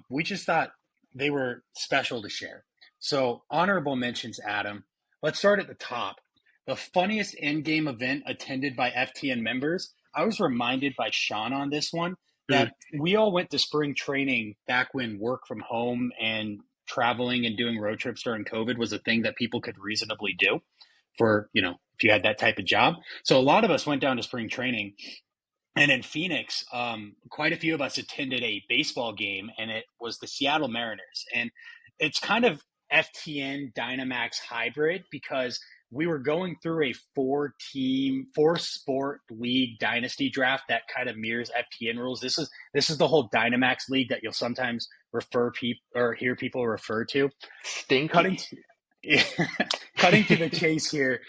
S1: we just thought they were special to share. So honorable mentions, Adam. Let's start at the top. The funniest in-game event attended by FTN members. I was reminded by Sean on this one
S2: Mm,
S1: that we all went to spring training back when work from home and traveling and doing road trips during COVID was a thing that people could reasonably do for, if you had that type of job. So a lot of us went down to spring training. And in Phoenix, quite a few of us attended a baseball game, and it was the Seattle Mariners. And it's kind of FTN Dynamax hybrid because we were going through a four sport league dynasty draft that kind of mirrors FTN rules. This is the whole Dynamax league that you'll sometimes refer people or hear people refer to.
S2: stinky.
S1: Cutting to, cutting to the chase here,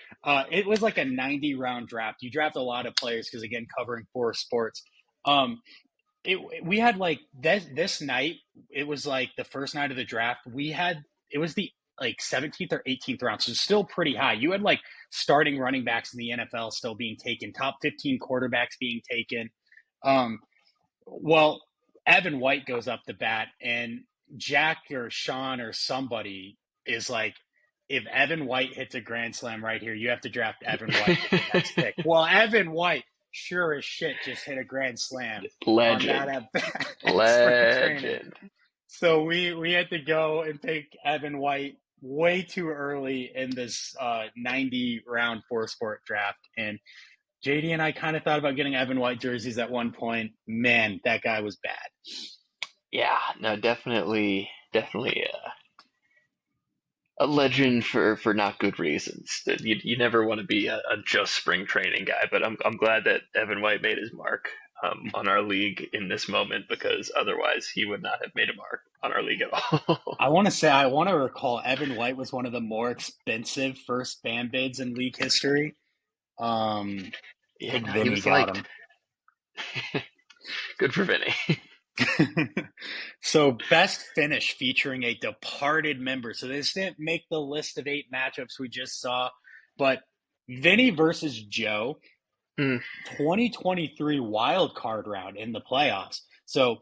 S1: it was like a 90 round draft. You draft a lot of players because again, covering four sports. Um, we had like this night. It was like the first night of the draft. It was the like 17th or 18th round, so still pretty high. You had like starting running backs in the NFL still being taken, top 15 quarterbacks being taken. Um, well, Evan White goes up to bat, and Jack or Sean or somebody is like, if Evan White hits a grand slam right here, you have to draft Evan White with the next pick. Well, Evan White, sure as shit, just hit a grand slam on that
S2: Legend.
S1: at bat at spring training.
S2: Legend.
S1: So we had to go and pick Evan White way too early in this 90 round four sport draft, and JD and I kind of thought about getting Evan White jerseys at one point. Man, that guy was bad.
S2: Yeah, no, definitely a legend for not good reasons. That you never want to be a just spring training guy, but I'm glad that Evan White made his mark on our league in this moment because otherwise he would not have made a mark on our league at all.
S1: I want to recall Evan White was one of the more expensive first ban bids in league history. I
S2: Yeah,
S1: think
S2: no, he
S1: Vinny
S2: was
S1: got
S2: liked.
S1: him.
S2: Good for Vinny.
S1: So, best finish featuring a departed member. So, this didn't make the list of 8 matchups we just saw, but Vinny versus Joe,
S2: Mm,
S1: 2023 wild card round in the playoffs. So,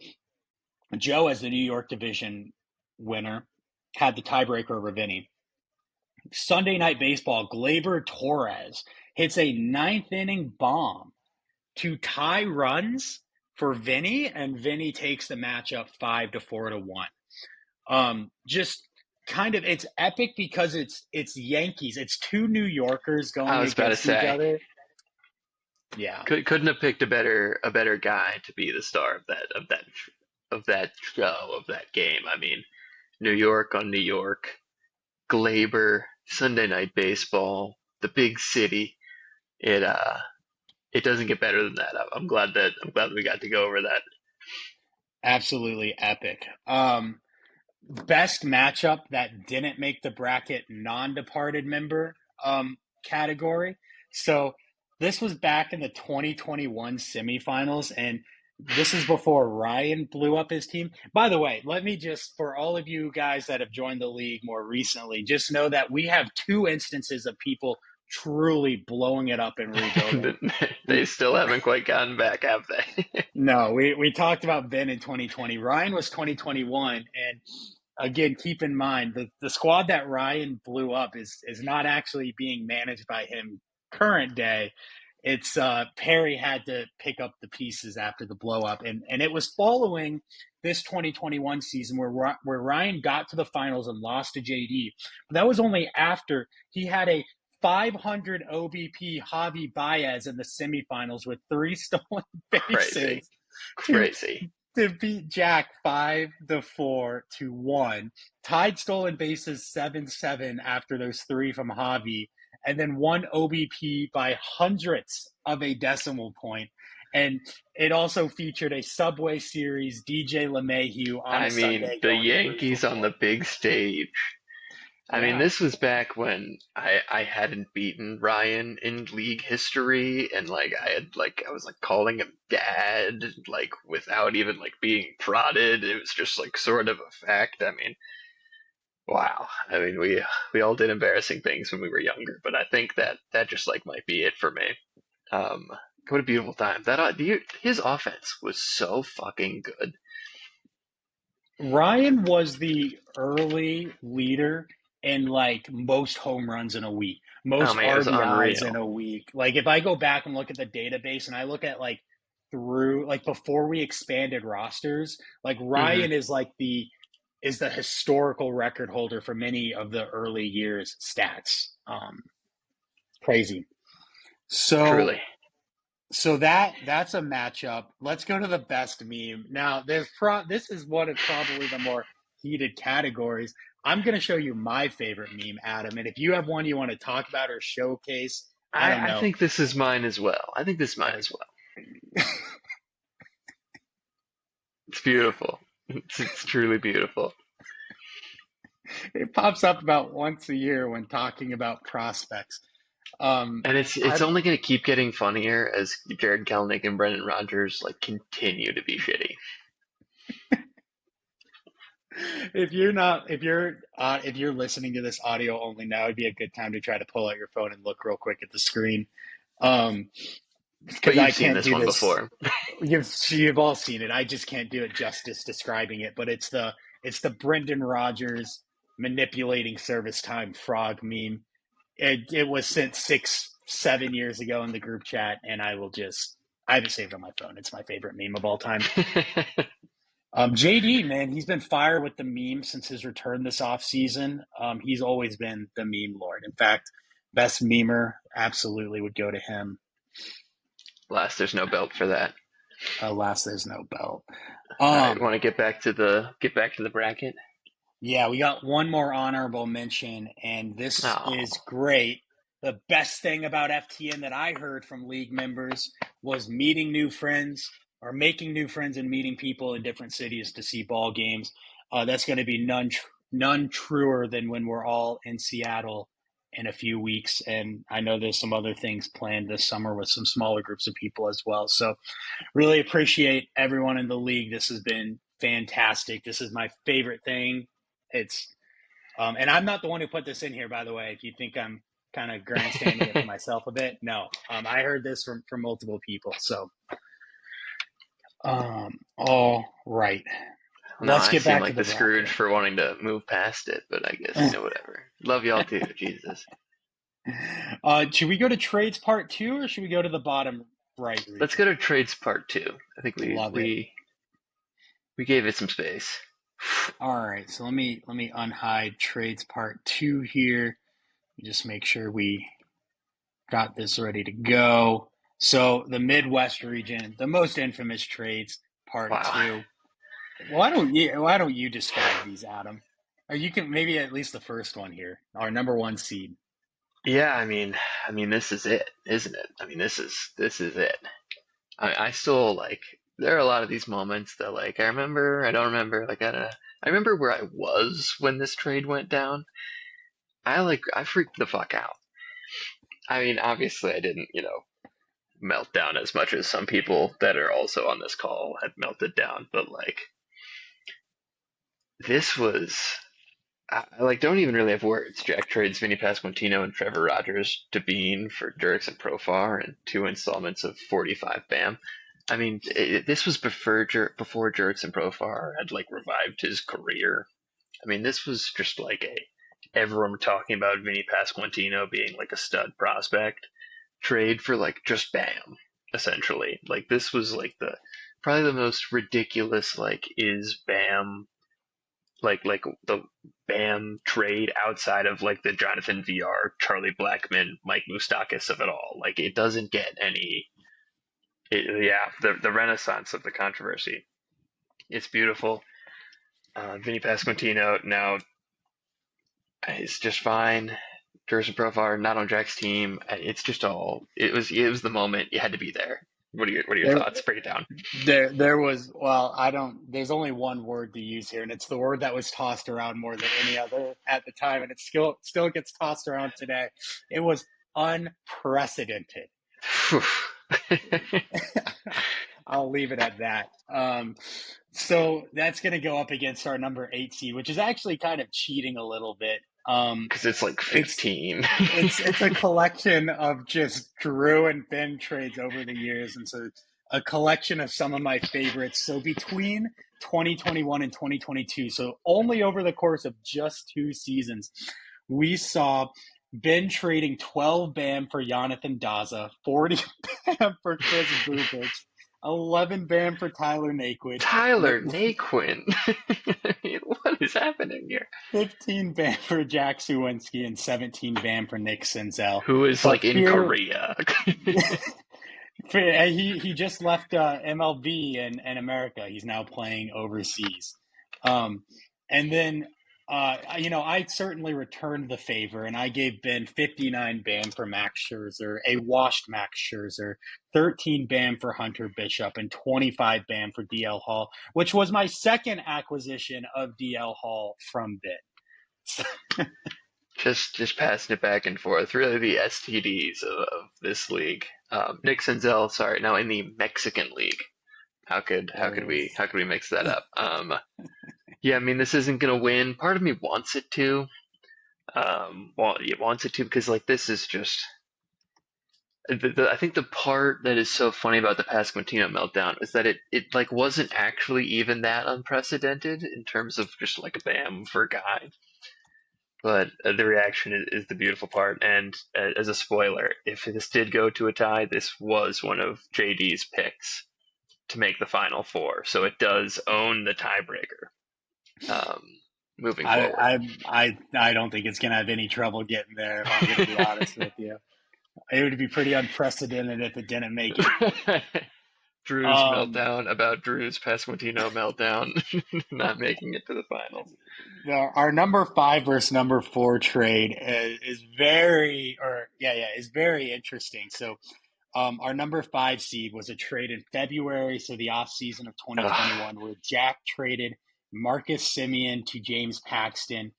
S1: Joe, as the New York division winner, had the tiebreaker over Vinny. Sunday night baseball, Glaber Torres hits a ninth inning bomb to tie runs for Vinny, and Vinny takes the matchup 5-4 to 1. Just kind of it's epic because it's Yankees. It's two New Yorkers
S2: I
S1: going
S2: was about to
S1: against each
S2: say,
S1: other. Yeah,
S2: couldn't have picked a better guy to be the star of that show of that game. I mean, New York on New York, Glaber, Sunday Night Baseball, the big city. It it doesn't get better than that. I'm glad we got to go over that.
S1: absolutely epic. Best matchup that didn't make the bracket non-departed member category. So this was back in the 2021 semifinals, and this is before Ryan blew up his team. By the way, let me just, for all of you guys that have joined the league more recently, just know that we have two instances of people truly blowing it up and rebuilding.
S2: They still haven't quite gotten back, have they?
S1: No, we talked about Ben in 2020. Ryan was 2021, and again, keep in mind the squad that Ryan blew up is not actually being managed by him current day. It's Perry had to pick up the pieces after the blow up, and it was following this 2021 season where Ryan got to the finals and lost to JD. But that was only after he had a 500 OBP Javi Baez in the semifinals with 3 stolen
S2: Crazy,
S1: bases to
S2: crazy.
S1: to beat Jack 5-4 to 1. Tied stolen bases 7-7 after those three from Javi, and then won OBP by hundredths of a decimal point. And it also featured a Subway Series DJ LeMahieu on a
S2: I mean,
S1: Sunday
S2: the
S1: going three for
S2: Yankees on the
S1: four.
S2: big stage. I mean,
S1: Yeah.
S2: this was back when I hadn't beaten Ryan in league history, and like I was like calling him dad, like without even like being prodded. It was just like sort of a fact. I mean, wow. I mean, we all did embarrassing things when we were younger, but I think that just like might be it for me. Um, what a beautiful time. His offense was so fucking good.
S1: Ryan was the early leader in like most home runs in a week,
S2: Oh
S1: most
S2: man, it was
S1: RBIs in
S2: unreal.
S1: a week. Like if I go back and look at the database and I look at like through like before we expanded rosters, like
S2: Hmm.
S1: Ryan is the historical record holder for many of the early years stats. Crazy. So
S2: Truly.
S1: that's a matchup. Let's go to the best meme. Now, this is one of probably the more heated categories. I'm going to show you my favorite meme, Adam, and if you have one you want to talk about or showcase, I don't
S2: I
S1: know.
S2: think this is mine as well. I think this is mine as well. It's beautiful. It's truly beautiful.
S1: It pops up about once a year when talking about prospects.
S2: And it's
S1: I
S2: only going to keep getting funnier as Jared Kelenic and Brendan Rodgers like continue to be shitty.
S1: if you're listening to this audio only now, it'd be a good time to try to pull out your phone and look real quick at the screen. Um,
S2: But
S1: because I
S2: you've seen
S1: can't
S2: this
S1: do
S2: one
S1: this.
S2: before.
S1: You've all seen it. I just can't do it justice describing it. But it's the Brendan Rodgers manipulating service time frog meme. It was sent 6-7 years ago in the group chat, and I have it saved on my phone. It's my favorite meme of all time. JD, man, he's been fire with the meme since his return this offseason. He's always been the meme lord. In fact, best memer absolutely would go to him.
S2: Alas, there's no belt for that.
S1: Alas, there's no belt.
S2: All right,
S1: Um,
S2: want to get back to the bracket?
S1: Yeah, we got one more honorable mention, and this is
S2: Oh,
S1: great. The best thing about FTN that I heard from league members was meeting new friends or making new friends and meeting people in different cities to see ball games. That's going to be none truer than when we're all in Seattle in a few weeks. And I know there's some other things planned this summer with some smaller groups of people as well. So really appreciate everyone in the league. This has been fantastic. This is my favorite thing. It's and I'm not the one who put this in here, by the way. If you think I'm kind of grandstanding it for myself a bit, no. I heard this from multiple people. So, all right,
S2: no,
S1: let's
S2: I
S1: get
S2: seem
S1: back to
S2: like
S1: the
S2: the Scrooge
S1: bracket.
S2: for wanting to move past it, but I guess whatever. Love y'all too. Jesus.
S1: Should we go to trades part two, or should we go to the bottom right
S2: Let's
S1: region?
S2: go to trades part two. I think we
S1: Love it.
S2: we we gave it some space.
S1: All right, so let me unhide trades part two here. Just make sure we got this ready to go. So the Midwest region, the most infamous trades, part
S2: Wow.
S1: two. Why don't you describe these, Adam? Or you can maybe at least the first one here, our number one seed.
S2: Yeah, I mean, this is it, isn't it? I mean, this is it. I still like. There are a lot of these moments that like I remember, I don't remember, like I don't know. I remember where I was when this trade went down. I freaked the fuck out. I mean, obviously I didn't, melt down as much as some people that are also on this call had melted down, but like this was I like don't even really have words. Jack trades Vinny Pasquantino and Trevor Rogers to Bean for Dirks and Profar and two installments of 45 BAM. I mean, this was before Dirks and Profar had like revived his career. I mean, this was just like everyone talking about Vinny Pasquantino being like a stud prospect trade for like just BAM, essentially. Like this was like the probably the most ridiculous like is BAM like the BAM trade outside of like the Jonathan VR, Charlie Blackman, Mike Moustakis of it all. Like it doesn't get any. Yeah, the renaissance of the controversy. It's beautiful. Vinny Pasquantino now is just fine. Durson Profar not on Jack's team. It's just all. It was the moment. You had to be there. What are your
S1: There,
S2: thoughts? Break it down.
S1: there was. Well, I don't. There's only one word to use here, and it's the word that was tossed around more than any other at the time, and it still gets tossed around today. It was unprecedented. I'll leave it at that. So that's going to go up against our number eight seed, which is actually kind of cheating a little bit.
S2: Because it's like
S1: It's
S2: 15.
S1: it's a collection of just Drew and Ben trades over the years, and so a collection of some of my favorites. So between 2021 and 2022, so only over the course of just two seasons, we saw Ben trading 12 BAM for Jonathan Daza, 40 BAM for Chris Bubich, 11 BAM for Tyler Naquid,
S2: Tyler Naquin. What is happening here?
S1: 15 BAM for Jack Suwinski, and 17 BAM for Nick Senzel.
S2: Who is
S1: But
S2: like in
S1: here,
S2: Korea?
S1: he just left MLB in America. He's now playing overseas. Um, and then, I certainly returned the favor, and I gave Ben 59 BAM for Max Scherzer, a washed Max Scherzer, 13 BAM for Hunter Bishop, and 25 BAM for DL Hall, which was my second acquisition of DL Hall from Ben.
S2: Just passing it back and forth. Really, the STDs of this league. Nick Senzel, sorry, now in the Mexican League. How could how
S1: That
S2: could we
S1: is.
S2: how could we mix that up? Yeah, I mean this isn't gonna win. Part of me wants it to. Well, it wants it to because like this is just I think the part that is so funny about the Pasquantino meltdown is that it like wasn't actually even that unprecedented in terms of just like a bam for a guy, but the reaction is the beautiful part. And as a spoiler, if this did go to a tie, this was one of JD's picks to make the final four, so it does own the tiebreaker um, moving
S1: I
S2: forward.
S1: I I I don't think it's gonna have any trouble getting there if I'm gonna be honest with you. It would be pretty unprecedented if it didn't make it.
S2: Drew's
S1: Um,
S2: meltdown about Drew's Pasquantino meltdown, not making it to the finals.
S1: our number five versus number four trade is very, or yeah, is very interesting. So, our number five seed was a trade in February, so the off season of
S2: Ugh.
S1: 2021, where Jack traded Marcus Simeon to James Paxton.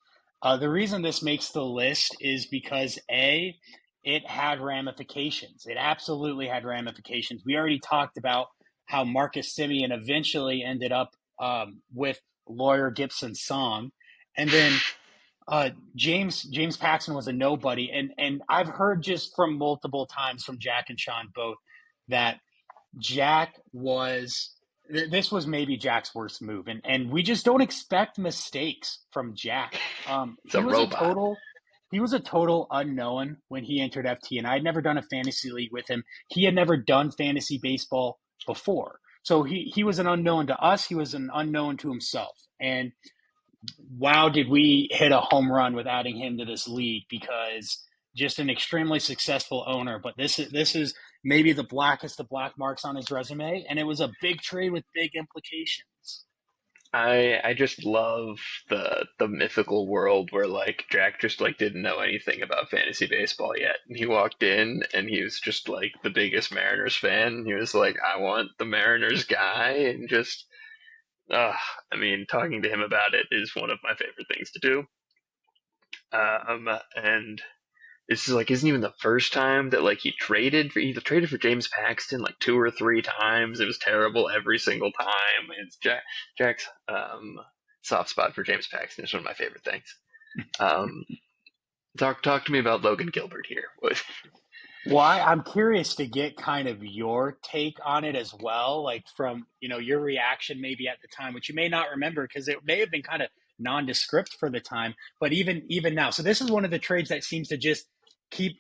S1: The reason this makes the list is because A, it had ramifications. It absolutely had ramifications. We already talked about how Marcus Simeon eventually ended up with lawyer Gibson Song, and then James Paxton was a nobody, and I've heard just from multiple times from Jack and Sean both that Jack was this was maybe Jack's worst move, and we just don't expect mistakes from Jack.
S2: It's a robot.
S1: He was a total unknown when he entered FTN. I had never done a fantasy league with him. He had never done fantasy baseball before, so he was an unknown to us. He was an unknown to himself, and wow, did we hit a home run with adding him to this league, because just an extremely successful owner. But this is maybe the blackest of black marks on his resume, and it was a big trade with big implications.
S2: I just love the mythical world where like Jack just like didn't know anything about fantasy baseball yet. And he walked in and he was just like the biggest Mariners fan. He was like, I want the Mariners guy, and just uh, I mean, talking to him about it is one of my favorite things to do. And this is like isn't even the first time that like he traded for James Paxton like two or three times. It was terrible every single time. It's Jack's soft spot for James Paxton is one of my favorite things. Um, talk to me about Logan Gilbert here.
S1: Well, I'm curious to get kind of your take on it as well, like from your reaction maybe at the time, which you may not remember because it may have been kind of nondescript for the time, but even now. So this is one of the trades that seems to just keep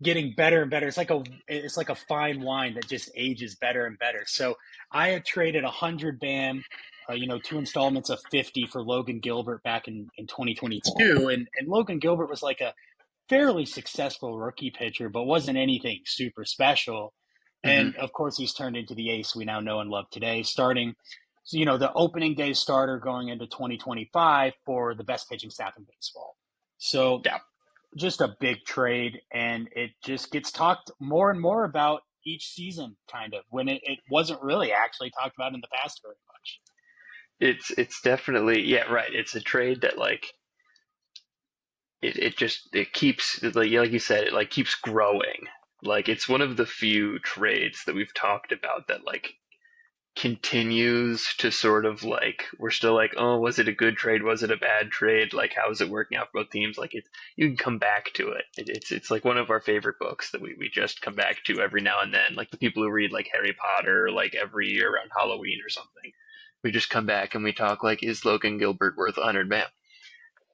S1: getting better and better. It's like a fine wine that just ages better and better. So I had traded 100 BAM, two installments of 50 for Logan Gilbert back in 2022, and Logan Gilbert was like a fairly successful rookie pitcher, but wasn't anything super special.
S2: hmm
S1: And of course, he's turned into the ace we now know and love today, starting, the opening day starter going into 2025 for the best pitching staff in baseball. So
S2: Yeah,
S1: just a big trade, and it just gets talked more and more about each season, kind of, when it wasn't really actually talked about in the past very much.
S2: it's definitely yeah right. It's a trade that like it just it keeps like you said it like keeps growing. Like it's one of the few trades that we've talked about that like continues to sort of like we're still like, oh, was it a good trade, was it a bad trade, like how is it working out for both teams, like it you can come back to it. It's like one of our favorite books that we just come back to every now and then, like the people who read like Harry Potter like every year around Halloween or something. We just come back and we talk like, is Logan Gilbert worth 100 man?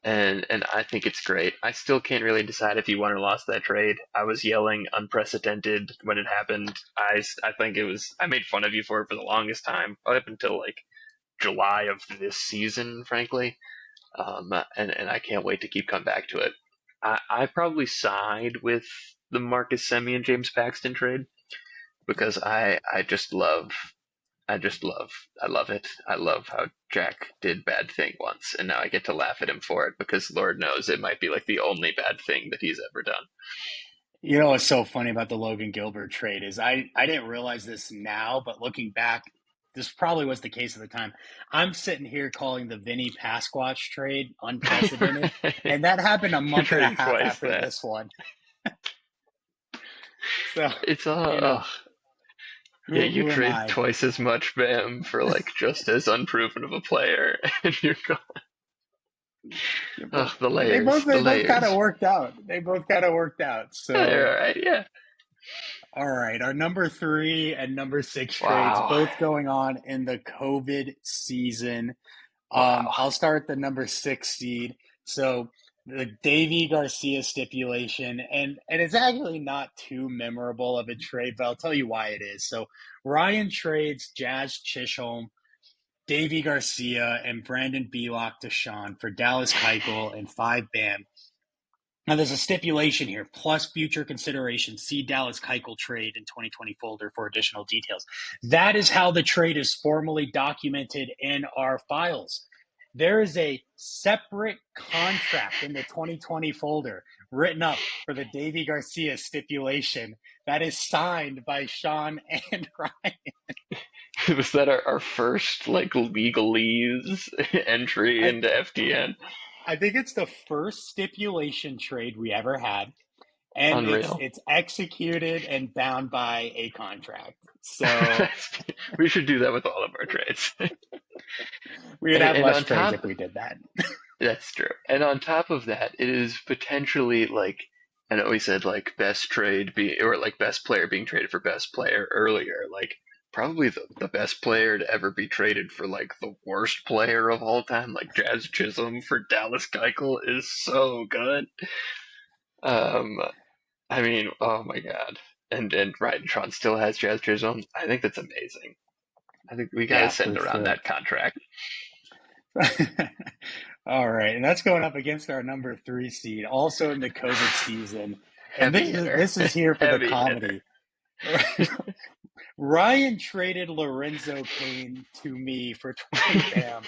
S2: And I think it's great. I still can't really decide if he won or lost that trade. I was yelling unprecedented when it happened. I think it was I made fun of you for the longest time, up until like July of this season, frankly. And I can't wait to keep coming back to it. I probably side with the Marcus Semien James Paxton trade because I just love, I love it. I love how Jack did bad thing once, and now I get to laugh at him for it because Lord knows it might be like the only bad thing that he's ever done.
S1: What's so funny about the Logan Gilbert trade is I didn't realize this now, but looking back, this probably was the case at the time. I'm sitting here calling the Vinny Pasquatch trade unprecedented, and that happened a
S2: You're
S1: month and a
S2: trading
S1: half
S2: twice
S1: after
S2: that.
S1: this one. So,
S2: It's
S1: you know,
S2: yeah,
S1: who
S2: you
S1: who am
S2: trade
S1: I?
S2: twice as much Bam for like just as unproven of a player, and you're going,
S1: Yeah, but
S2: oh, the
S1: they both
S2: layers, the
S1: they both kind of
S2: layers.
S1: worked out. They both kind of worked out.
S2: Yeah,
S1: So,
S2: you're all right, yeah.
S1: all right, our number three and number six trades
S2: Wow,
S1: both going on in the COVID season.
S2: wow.
S1: I'll start the number six seed. So the Davy Garcia stipulation, and it's actually not too memorable of a trade, but I'll tell you why it is. So Ryan trades Jazz Chisholm, Davy Garcia, and Brandon Belock to Sean for Dallas Keuchel and five BAM. Now, there's a stipulation here, plus future consideration. See Dallas Keuchel trade in 2020 folder for additional details. That is how the trade is formally documented in our files. There is a separate contract in the 2020 folder written up for the Davy Garcia stipulation that is signed by Sean and Ryan.
S2: Was that our first like legalese entry
S1: I,
S2: into FTN?
S1: I think it's the first stipulation trade we ever had, and it's
S2: Unreal.
S1: it's executed and bound by a contract. So
S2: We should do that with all of our trades.
S1: we would have
S2: And
S1: less
S2: on
S1: trades
S2: top,
S1: if we did that.
S2: that's true. And on top of that, it is potentially like, I know we said like best trade be or like best player being traded for best player earlier. Like probably the best player to ever be traded for like the worst player of all time, like Jazz Chisholm for Dallas Keuchel is so good. Um, I mean, oh my God. And Ryan Tron still has Jazz Chisholm. I think that's amazing. I think we got to
S1: Yeah,
S2: send
S1: for
S2: around
S1: sure.
S2: that contract.
S1: All right, and that's going up against our number three seed, also in the COVID season. And
S2: Heavy
S1: this is
S2: hitter.
S1: this is here for the
S2: Heavy hitter.
S1: comedy. Ryan traded Lorenzo Kane to me for 20 bam.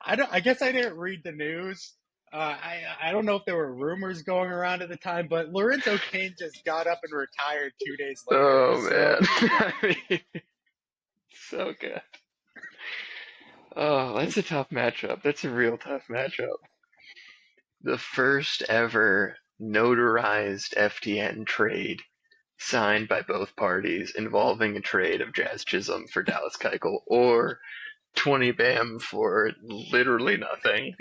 S1: I don't. I guess I didn't read the news. I don't know if there were rumors going around at the time, but Lorenzo Kane just got up and retired 2 days later.
S2: Oh
S1: So
S2: man. I mean, so good. Oh, that's a tough matchup. That's a real tough matchup. The first ever notarized FTN trade signed by both parties involving a trade of Jazz Chisholm for Dallas Keuchel or 20 BAM for literally nothing.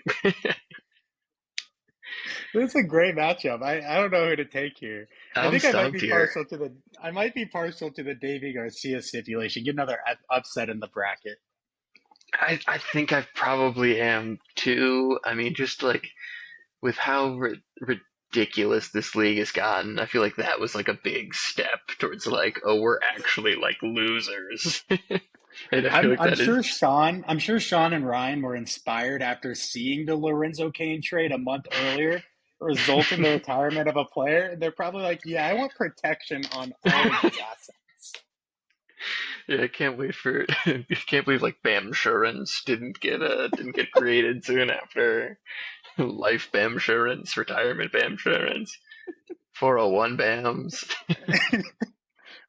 S1: this is a great matchup. I don't know who to take here. I
S2: I'm
S1: think I might
S2: stumped
S1: be
S2: here.
S1: partial to the Davy Garcia stipulation. Get another upset in the bracket.
S2: I think I probably am too. I mean, just like with how ridiculous this league has gotten, I feel like that was like a big step towards like, oh, we're actually like losers. And I feel like that is,
S1: I'm sure Sean and Ryan were inspired after seeing the Lorenzo Kane trade a month earlier result in the retirement of a player. They're probably like, yeah, I want protection on all of these assets.
S2: yeah, I can't wait for, I can't believe like Bamsurance didn't get created soon after life Bamsurance, retirement Bamsurance, 401 Bams.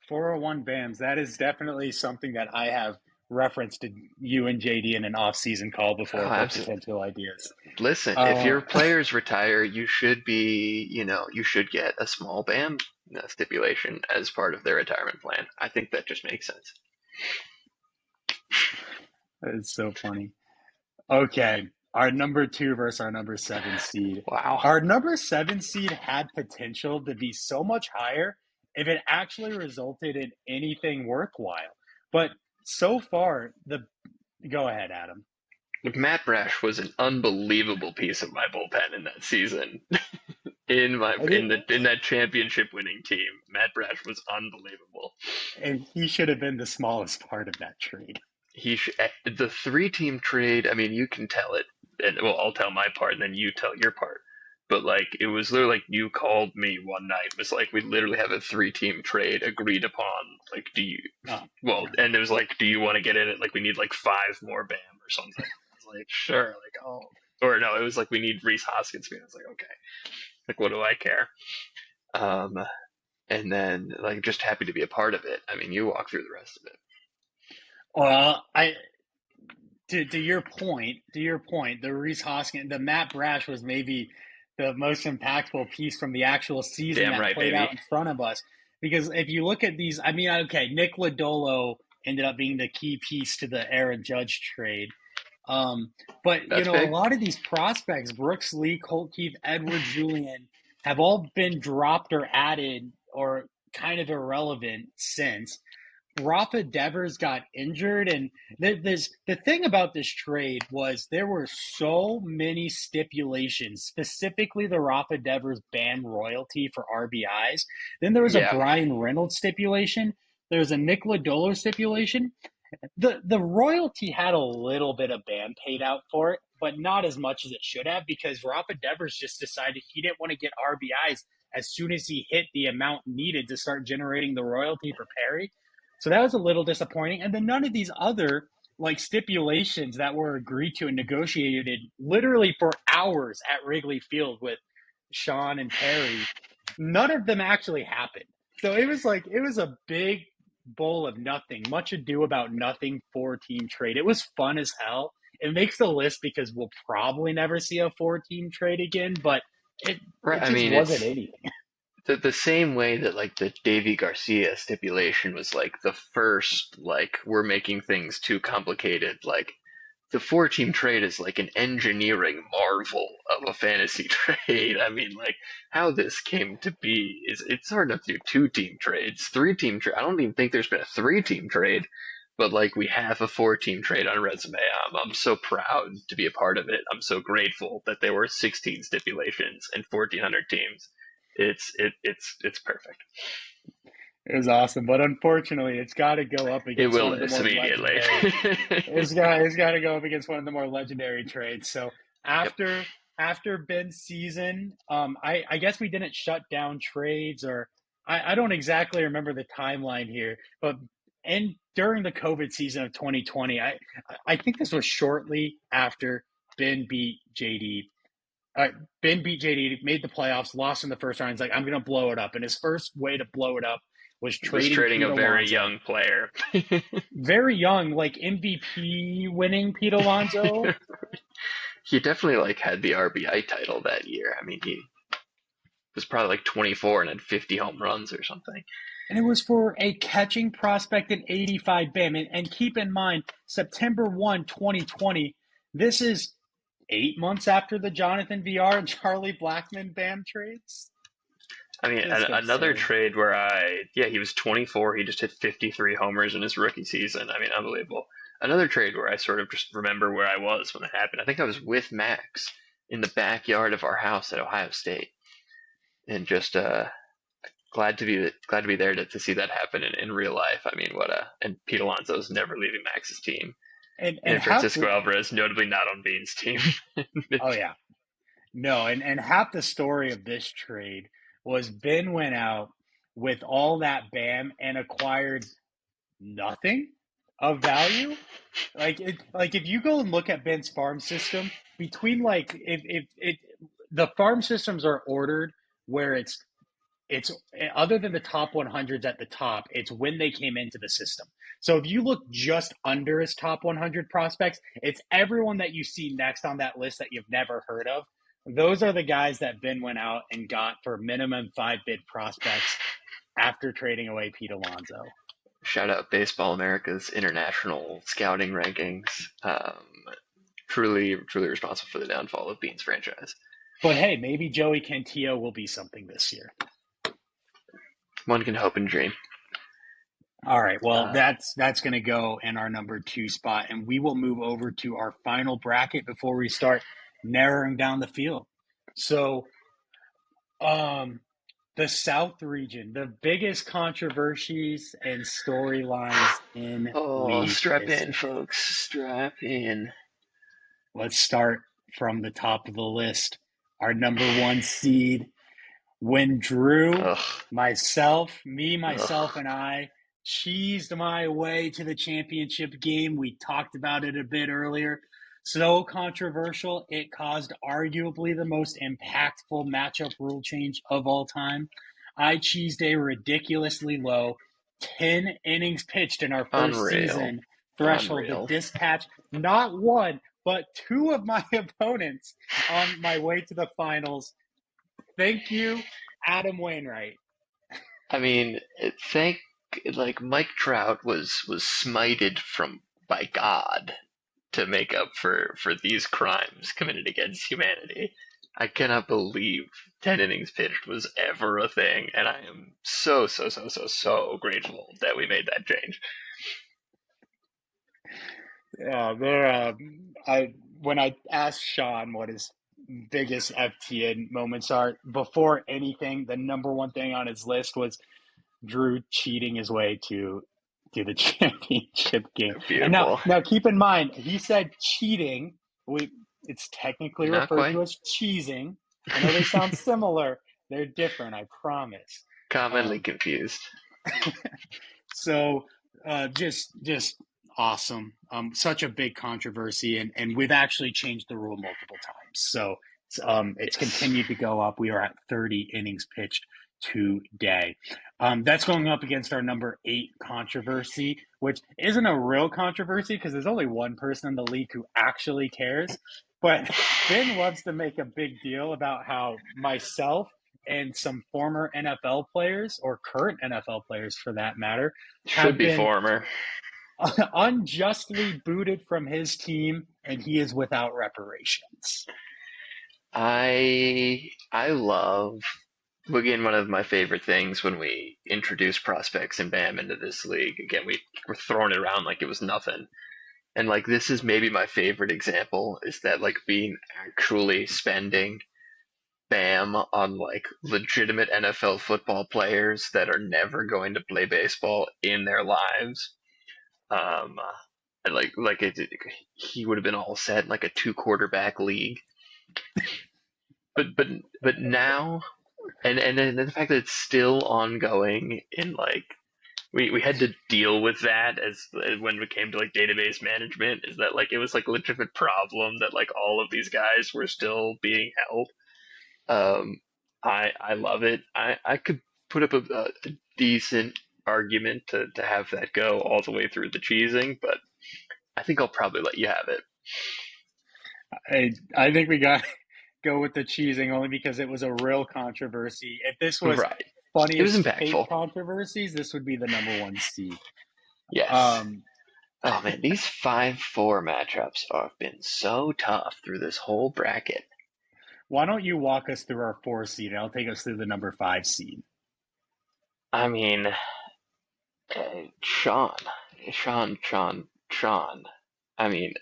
S1: 401 BAMs, that is definitely something that I have referenced to you and JD in an off-season call
S2: Oh,
S1: before for
S2: absolutely.
S1: potential ideas.
S2: Listen, if
S1: Uh,
S2: your players retire, you should be, you should get a small BAM stipulation as part of their retirement plan. I think that just makes sense.
S1: it's so funny. Okay, our number two versus our number seven seed.
S2: Wow.
S1: Our number seven seed had potential to be so much higher if it actually resulted in anything worthwhile. But so far, the go ahead, Adam.
S2: Matt Brash was an unbelievable piece of my bullpen in that season. In my
S1: I think,
S2: in that championship winning team, Matt Brash was unbelievable.
S1: and he should have been the smallest part of that trade.
S2: The three-team trade. I mean, you can tell it, and well, I'll tell my part, and then you tell your part. But like, it was literally like you called me one night. It was like we literally have a three-team trade agreed upon. Like, do you?
S1: Oh,
S2: Well,
S1: yeah.
S2: and it was like, do you want to get in it? Like, we need like five more BAM or something. I was like, sure. Like, oh, or no, it was like we need Reese Hoskins. I was like, okay. Like, what do I care? Um, and then like just happy to be a part of it. I mean, you walk through the rest of it.
S1: Well, I to your point, the Reese Hoskins, the Matt Brash was maybe the most impactful piece from the actual season
S2: Damn
S1: that
S2: right,
S1: played out
S2: baby.
S1: in front of us. Because if you look at these, I mean, okay, Nick Lodolo ended up being the key piece to the Aaron Judge trade. Um, but
S2: That's
S1: a
S2: big.
S1: lot of these prospects, Brooks Lee, Colt Keith, Edward Julian, have all been dropped or added or kind of irrelevant since. Rafa Devers got injured, and the thing about this trade was there were so many stipulations, specifically the Rafa Devers ban royalty for RBIs. Then there was a
S2: Yeah,
S1: Brian Reynolds stipulation. There was a Nicola Doller stipulation. The royalty had a little bit of ban paid out for it, but not as much as it should have because Rafa Devers just decided he didn't want to get RBIs as soon as he hit the amount needed to start generating the royalty for Perry. So that was a little disappointing. And then none of these other like stipulations that were agreed to and negotiated literally for hours at Wrigley Field with Sean and Perry, none of them actually happened. So it was a big bowl of nothing, much ado about nothing 4-team trade. It was fun as hell. It makes the list because we'll probably never see a 4-team trade again, but it
S2: Right.
S1: it
S2: I
S1: just
S2: mean,
S1: wasn't
S2: it's
S1: anything.
S2: the same way that like the Davy Garcia stipulation was like the first like we're making things too complicated. Like the 4-team trade is like an engineering marvel of a fantasy trade. I mean, like how this came to be is it's hard enough to do 2-team trades, 3-team trade. I don't even think there's been a 3-team trade, but like we have a 4-team trade on resume. I'm so proud to be a part of it. I'm so grateful that there were 16 stipulations and 1,400 teams. It's perfect.
S1: It was awesome, but unfortunately, it's got to go up
S2: It
S1: against
S2: will
S1: one of the
S2: list
S1: more
S2: immediately.
S1: legendary. It's got to go up against one of the more legendary trades. So
S2: Yep.
S1: after after Ben's season, I guess we didn't shut down trades, or I don't exactly remember the timeline here, but and during the COVID season of 2020, I think this was shortly after Ben beat JD. Uh, Ben beat JD, made the playoffs, lost in the first round. He's like, I'm going to blow it up. And his first way to blow it up was
S2: Was
S1: trading
S2: trading
S1: Pete
S2: a very
S1: Alonso.
S2: young player.
S1: Very young, like MVP winning Pete Alonso.
S2: He definitely like had the RBI title that year. I mean, he was probably like 24 and had 50 home runs or something.
S1: And it was for a catching prospect in 85 BAM. And keep in mind, September 1, 2020, this is 8 months after the Jonathan VR and Charlie Blackman BAM trades.
S2: I mean,
S1: Just
S2: another
S1: absurd.
S2: trade where yeah, he was 24. He just hit 53 homers in his rookie season. I mean, unbelievable. Another trade where I sort of just remember where I was when it happened. I think I was with Max in the backyard of our house at Ohio State, and just glad to be there to see that happen in real life. I mean, what a and Pete Alonso's never leaving Max's team,
S1: And
S2: and
S1: half
S2: Francisco
S1: the
S2: Alvarez notably not on Bean's team.
S1: oh yeah, no, and half the story of this trade was Ben went out with all that BAM and acquired nothing of value. Like if you go and look at Ben's farm system, between like if it the farm systems are ordered where it's other than the top 100s at the top, it's when they came into the system. So if you look just under his top 100 prospects, it's everyone that you see next on that list that you've never heard of. Those are the guys that Ben went out and got for minimum 5 bid prospects after trading away Pete Alonso.
S2: Shout out Baseball America's international scouting rankings. Truly responsible for the downfall of Bean's franchise.
S1: But hey, maybe Joey Cantillo will be something this year.
S2: One can hope and dream.
S1: All right. Well,
S2: Uh,
S1: that's going to go in our number 2 spot, and we will move over to our final bracket before we start narrowing down the field. So, um, the South region, the biggest controversies and storylines in
S2: oh,
S1: league
S2: strap in,
S1: history.
S2: folks. Strap in.
S1: Let's start from the top of the list. Our number 1 seed, when Drew,
S2: Ugh.
S1: myself,
S2: Ugh.
S1: and I cheesed my way to the championship game. We talked about it a bit earlier. So controversial, it caused arguably the most impactful matchup rule change of all time. I cheesed a ridiculously low 10 innings pitched in our first
S2: Unreal.
S1: season threshold to
S2: Unreal.
S1: dispatch not one, but two of my opponents on my way to the finals. Thank you, Adam Wainwright.
S2: I mean, thank like Mike Trout was smited from by God to make up for these crimes committed against humanity. I cannot believe 10 innings pitched was ever a thing, and I am so grateful that we made that change.
S1: Yeah, there. I when I asked Sean what his biggest FTN moments are, before anything, the number one thing on his list was Drew cheating his way to the championship game. And
S2: Beautiful.
S1: now keep in mind, he said cheating. We It's technically
S2: Not
S1: referred
S2: quite.
S1: to as cheesing. I know they sound similar. They're different, I promise.
S2: Commonly
S1: Um,
S2: confused.
S1: so just awesome. Such a big controversy, and we've actually changed the rule multiple times. So it's
S2: Yes.
S1: continued to go up. We are at 30 innings pitched today. That's going up against our number 8 controversy, which isn't a real controversy because there's only one person in the league who actually cares. But Ben loves to make a big deal about how myself and some former NFL players, or current NFL players for that matter,
S2: Should
S1: have
S2: be
S1: been
S2: former.
S1: unjustly booted from his team, and he is without reparations.
S2: I love again one of my favorite things when we introduce prospects and BAM into this league. Again, we're throwing it around like it was nothing. And like this is maybe my favorite example is that like being actually spending BAM on like legitimate NFL football players that are never going to play baseball in their lives. Um, and he would have been all set in like a two quarterback league. But but but now and the fact that it's still ongoing in like we had to deal with that as when it came to like database management is that like it was like a legitimate problem that like all of these guys were still being held. I love it. I could put up a decent argument to have that go all the way through the cheesing, but I think I'll probably let you have it.
S1: I think we got to go with the cheesing only because it was a real controversy. If this was
S2: Right. It was
S1: funniest tape
S2: impactful.
S1: controversies, this would be the number one seed.
S2: Yes.
S1: Um,
S2: Oh man, these 5-4 matchups have been so tough through this whole bracket.
S1: why don't you walk us through our 4 seed? And I'll take us through the number 5 seed.
S2: I mean, Sean, Sean. I mean,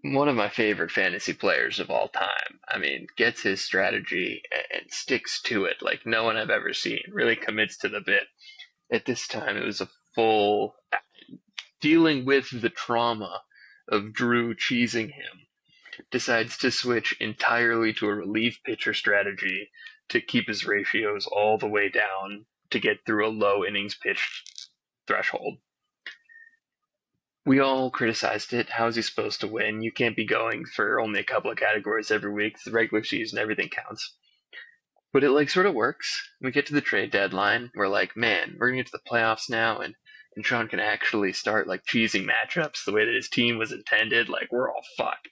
S2: one of my favorite fantasy players of all time. I mean, gets his strategy and sticks to it like no one I've ever seen. Really commits to the bit. At this time, it was a full dealing with the trauma of Drew cheesing him. Decides to switch entirely to a relief pitcher strategy to keep his ratios all the way down to get through a low innings pitched threshold. We all criticized it. How is he supposed to win? You can't be going for only a couple of categories every week. It's the regular season, everything counts. But it like sort of works. We get to the trade deadline. We're like, man, we're gonna get to the playoffs now, and Sean can actually start like cheesing matchups the way that his team was intended. Like we're all fucked.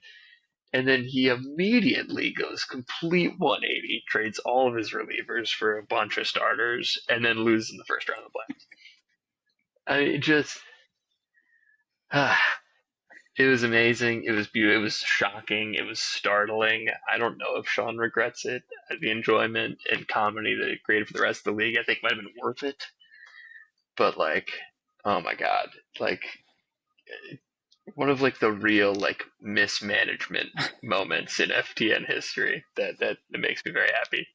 S2: And then he immediately goes complete 180, trades all of his relievers for a bunch of starters, and then loses in the first round of the playoffs. I mean, just ah, it was amazing. It was beautiful. It was shocking. It was startling. I don't know if Sean regrets it. The enjoyment and comedy that it created for the rest of the league, I think, might have been worth it. But like, oh my god, like one of like the real like mismanagement moments in FTN history that makes me very happy.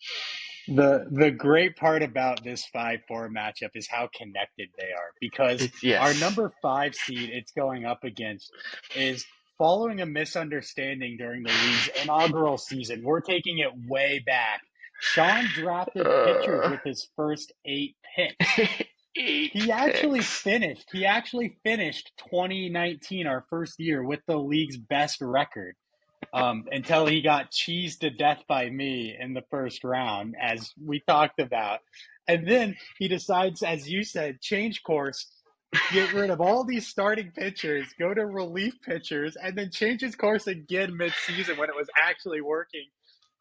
S1: The great part about this 5-4 matchup is how connected they are because
S2: It's
S1: our
S2: yes.
S1: number 5 seed it's going up against is following a misunderstanding during the league's inaugural season. We're taking it way back. Sean drafted pitchers
S2: Uh,
S1: with his first 8 picks.
S2: eight picks.
S1: He actually finished 2019, our first year, with the league's best record until he got cheesed to death by me in the first round, as we talked about. And then he decides, as you said, change course, get rid of all these starting pitchers, go to relief pitchers, and then change his course again mid-season when it was actually working.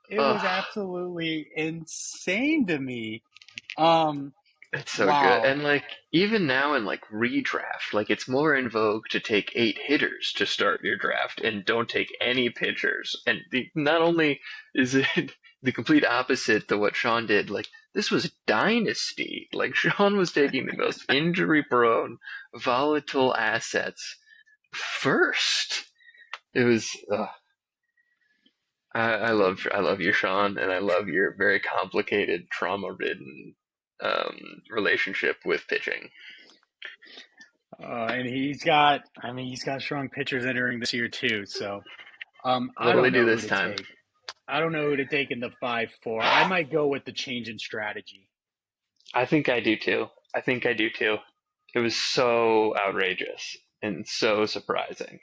S1: It was
S2: Ugh,
S1: absolutely insane to me. Um,
S2: it's so good.
S1: wow.
S2: And like even now in like redraft, like it's more in vogue to take 8 hitters to start your draft and don't take any pitchers. And not only is it the complete opposite to what Sean did, like this was dynasty. Like Sean was taking the most injury prone, volatile assets first. It was I love you, Sean, and I love your very complicated, trauma-ridden relationship with pitching.
S1: And he's got strong pitchers entering this year too. So I
S2: What'll they
S1: don't
S2: do
S1: know who
S2: this
S1: to
S2: time?
S1: take. I don't know who to take in the 5-4. I might go with the change in strategy.
S2: I think I do too. I think I do too. It was so outrageous and so surprising.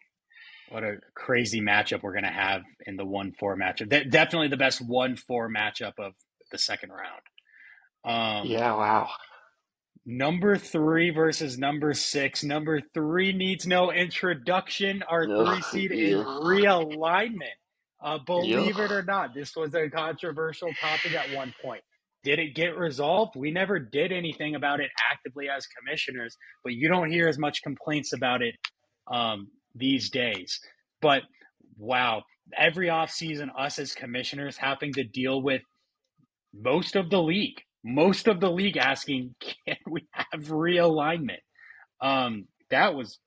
S1: What a crazy matchup we're going to have in the 1-4 matchup. Definitely the best 1-4 matchup of the second round. Um,
S2: Yeah, wow.
S1: Number three versus number six. Number three needs no introduction. Our three
S2: Ugh,
S1: seed in
S2: ugh,
S1: realignment. Believe it
S2: ugh.
S1: or not, this was a controversial topic at one point. Did it get resolved? We never did anything about it actively as commissioners, but you don't hear as much complaints about it these days. But wow, every offseason, us as commissioners having to deal with most of the league asking, can we have realignment? That was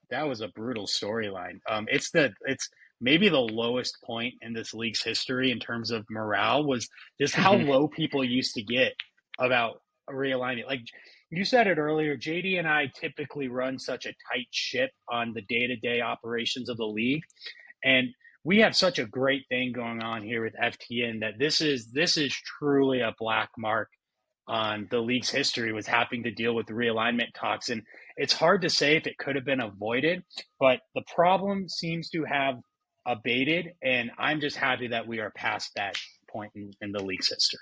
S1: a brutal storyline. It's maybe the lowest point in this league's history in terms of morale was just how
S2: Mhm.
S1: low people used to get about realignment. Like you said it earlier, JD and I typically run such a tight ship on the day to day operations of the league, and we have such a great thing going on here with FTN that this is truly a black mark on the league's history was having to deal with the realignment talks. And it's hard to say if it could have been avoided, but the problem seems to have abated. And I'm just happy that we are past that point in the league's history.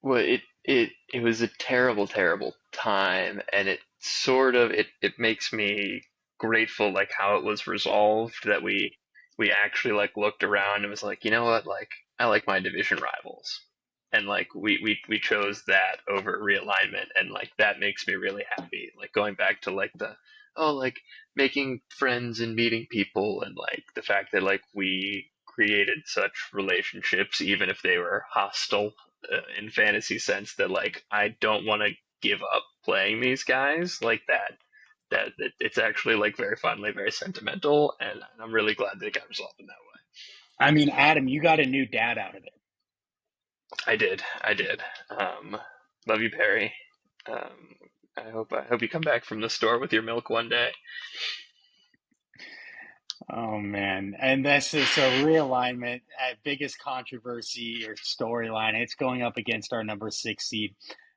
S2: Well, it was a terrible, terrible time, and it makes me grateful like how it was resolved that we actually like looked around and was like, you know what, like I like my division rivals, and like we chose that over realignment, and like that makes me really happy. Like going back to like the like making friends and meeting people, and like the fact that like we created such relationships even if they were hostile in fantasy sense that like I don't want to give up playing these guys like that. It's actually like very fondly, very sentimental, and I'm really glad that it got resolved in that way.
S1: I mean, Adam, you got a new dad out of it.
S2: I did. Love you, Perry. Um, I hope you come back from the store with your milk one day.
S1: Oh man, and this is so realignment at biggest controversy or storyline. It's going up against our number six seed,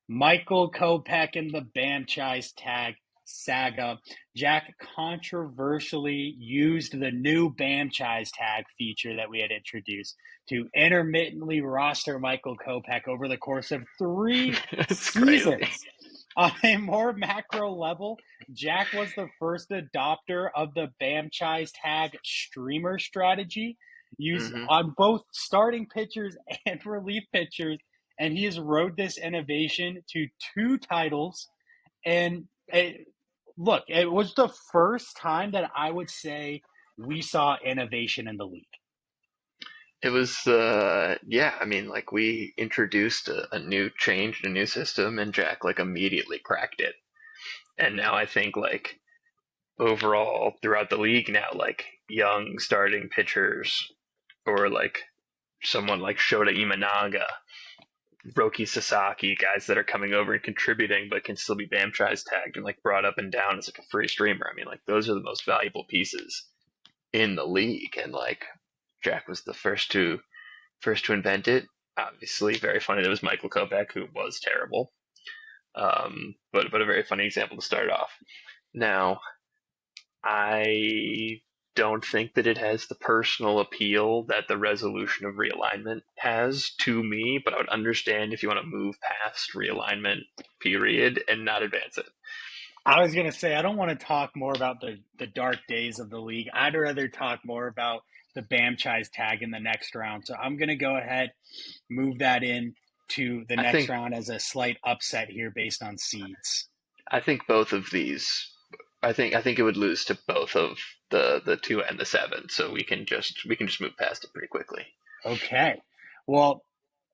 S1: Michael Kopech in the Bamchise tag saga. Jack controversially used the new Bamchise tag feature that we had introduced to intermittently roster Michael Kopech over the course of three
S2: It's crazy.
S1: seasons. On a more macro level, Jack was the first adopter of the Bamchise tag streamer strategy used
S2: Hmm.
S1: on both starting pitchers and relief pitchers, and he has rode this innovation to two titles. And look, it was the first time that I would say we saw innovation in the league.
S2: It was, yeah, I mean, like we introduced a new change, a new system, and Jack like immediately cracked it. And now I think like overall throughout the league now, like young starting pitchers or like someone like Shota Imanaga, Roki Sasaki, guys that are coming over and contributing but can still be Bamchise tagged and like brought up and down as like a free streamer. I mean, like those are the most valuable pieces in the league, and like Jack was the first to invent it. Obviously, very funny. There was Michael Kopech, who was terrible, but a very funny example to start off. Now, I don't think that it has the personal appeal that the resolution of realignment has to me, but I would understand if you want to move past realignment, period, and not advance it.
S1: I was gonna say I don't want to talk more about the dark days of the league. I'd rather talk more about the Bamchise tag in the next round. So I'm gonna go ahead, move that in to the
S2: I
S1: next
S2: think
S1: round as a slight upset here based on seeds.
S2: I think both of these. I think it would lose to both of the two and the seven, so we can just move past it pretty quickly.
S1: Okay. Well,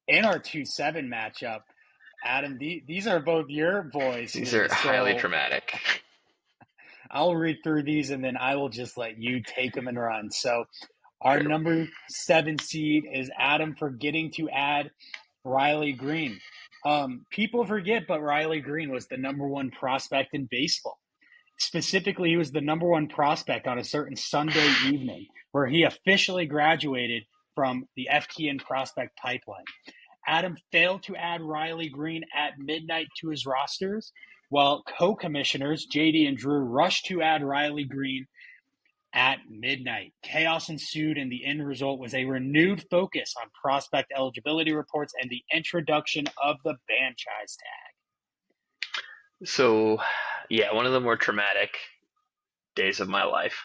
S1: in our 2-7 matchup, Adam, these are both your boys
S2: These
S1: here.
S2: are highly
S1: So
S2: dramatic.
S1: I'll read through these and then I will just let you take them and run. So our
S2: Sure.
S1: number 7 seed is Adam forgetting to add Riley Green. People forget, but Riley Green was the number one prospect in baseball. Specifically, he was the number one prospect on a certain Sunday evening where he officially graduated from the FTN prospect pipeline. Adam failed to add Riley Green at midnight to his rosters, while co-commissioners JD and Drew rushed to add Riley Green at midnight. Chaos ensued, and the end result was a renewed focus on prospect eligibility reports and the introduction of the franchise tag.
S2: So, yeah, one of the more traumatic days of my life.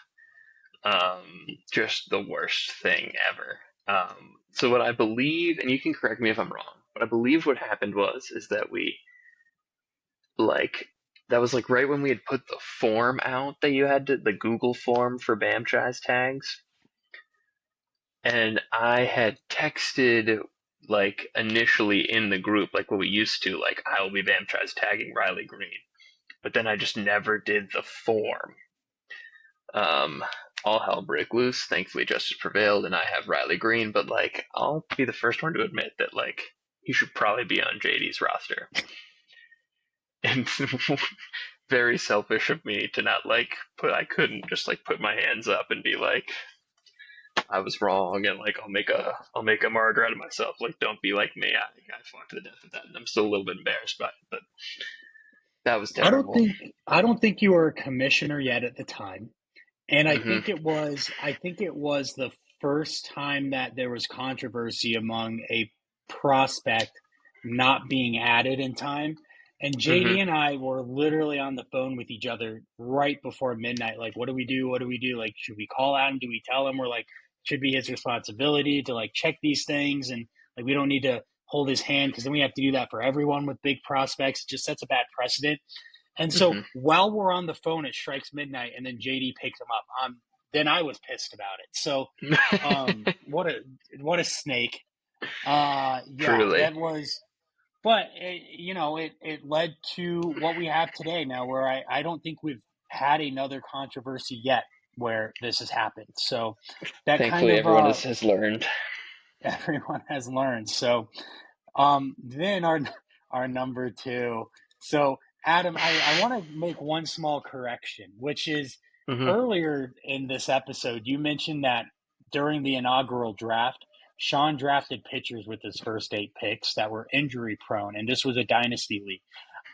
S2: Just the worst thing ever. So what I believe, and you can correct me if I'm wrong, but I believe what happened is that we like that was like right when we had put the form out that you had to the Google form for Bamchaz tags, and I had texted like initially in the group like what we used to like I will be Bamchaz tagging Riley Green, but then I just never did the form. Um, all hell break loose. Thankfully, justice prevailed, and I have Riley Green. But like, I'll be the first one to admit that like he should probably be on JD's roster. And very selfish of me to not like put. I couldn't just like put my hands up and be like, I was wrong, and like I'll make a martyr out of myself. Like, don't be like me. I fought to the death with that, and I'm still a little bit embarrassed by it. But that was
S1: I don't
S2: terrible.
S1: think I don't think you were a commissioner yet at the time. And
S2: Hmm.
S1: I think it was the first time that there was controversy among a prospect not being added in time. And
S2: Hmm.
S1: JD and I were literally on the phone with each other right before midnight. Like, what do we do? What do we do? Like, should we call out him? Do we tell him? We're like, should be his responsibility to like check these things, and like we don't need to hold his hand because then we have to do that for everyone with big prospects. It just sets a bad precedent. And so
S2: Hmm.
S1: while we're on the phone, it strikes midnight, and then JD picks him up. Then I was pissed about it. So, what a snake. Yeah,
S2: Truly.
S1: that was. But it led to what we have today now, where I don't think we've had another controversy yet where this has happened. So that kind
S2: Thankfully,
S1: of
S2: everyone has learned.
S1: everyone has learned. So then our number two. So Adam, I want to make one small correction, which is
S2: Hmm.
S1: earlier in this episode you mentioned that during the inaugural draft, Sean drafted pitchers with his first eight picks that were injury prone, and this was a dynasty league.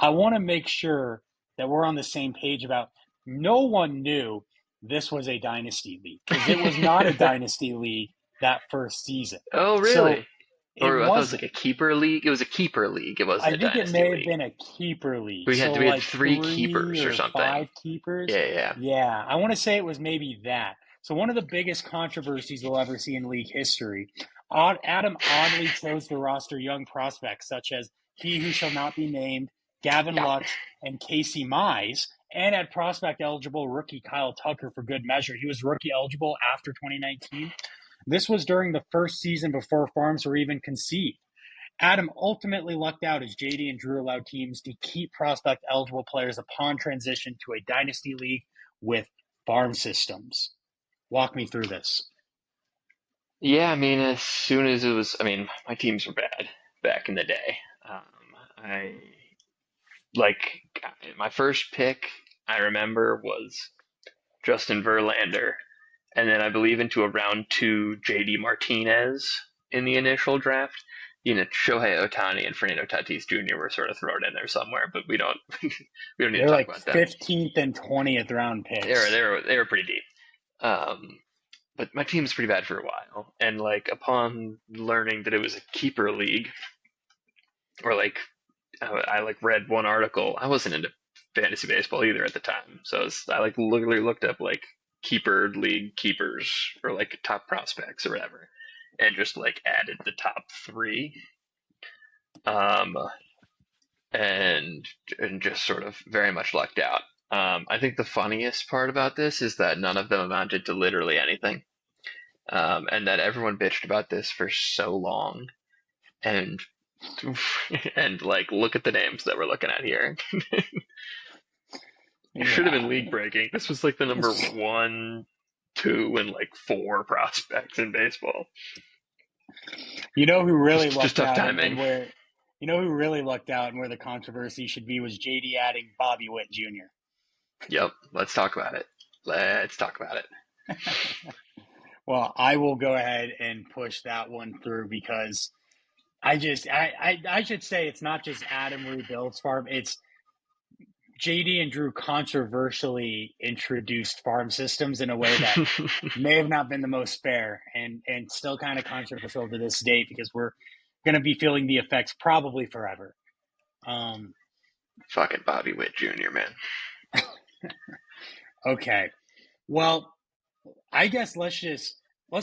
S1: I want to make sure that we're on the same page about no one knew this was a dynasty league because it was not a dynasty league that first season.
S2: Oh,
S1: So
S2: really?
S1: it
S2: Or I thought it was like
S1: wasn't.
S2: a keeper league. It was a keeper league. It wasn't
S1: I
S2: a
S1: think it
S2: dynasty
S1: may have
S2: league.
S1: been a keeper league.
S2: We had
S1: So
S2: we had
S1: like
S2: three
S1: three
S2: keepers or
S1: or
S2: something.
S1: five keepers.
S2: Yeah, yeah.
S1: Yeah, I want to say it was maybe that. So one of the biggest controversies we'll ever see in league history. Adam oddly chose to roster young prospects such as he who shall not be named, Gavin
S2: Yeah.
S1: Lux, and Casey Mize, and at prospect eligible rookie Kyle Tucker for good measure. He was rookie eligible after 2019. This was during the first season before farms were even conceived. Adam ultimately lucked out as JD and Drew allowed teams to keep prospect eligible players upon transition to a dynasty league with farm systems. Walk me through this.
S2: Yeah, I mean, as soon as it was, I mean, my teams were bad back in the day. I like my first pick. I remember was Justin Verlander, and then I believe into a round two JD Martinez in the initial draft. You know, Shohei Ohtani and Fernando Tatis Jr. were sort of thrown in there somewhere, but we don't we don't need to
S1: They're
S2: talk
S1: like
S2: about them.
S1: 15th and 20th round
S2: They were
S1: picks.
S2: they were they were pretty deep. Um, but my team's pretty bad for a while, and like upon learning that it was a keeper league, or like I like read one article. I wasn't into fantasy baseball either at the time, so I like literally looked up like keeper league keepers for like top prospects or whatever, and just like added the top three, um, and just sort of very much lucked out. I think the funniest part about this is that none of them amounted to literally anything, and that everyone bitched about this for so long, and and like look at the names that we're looking at here. It should have been
S1: Yeah.
S2: league breaking. This was like the number one, two, and like four prospects in baseball.
S1: You know who really
S2: Just
S1: lucked
S2: tough
S1: out
S2: timing.
S1: who really lucked out and where the controversy should be was JD adding Bobby Witt Jr.
S2: Yep. Let's talk about it. Let's talk about it.
S1: Well, I will go ahead and push that one through because I should say it's not just Adam rebuilds farm. It's JD and Drew controversially introduced farm systems in a way that may have not been the most fair and still kind of controversial to this date because we're going to be feeling the effects probably forever. Um,
S2: Fucking Bobby Witt Jr., man.
S1: okay. Well, I guess let's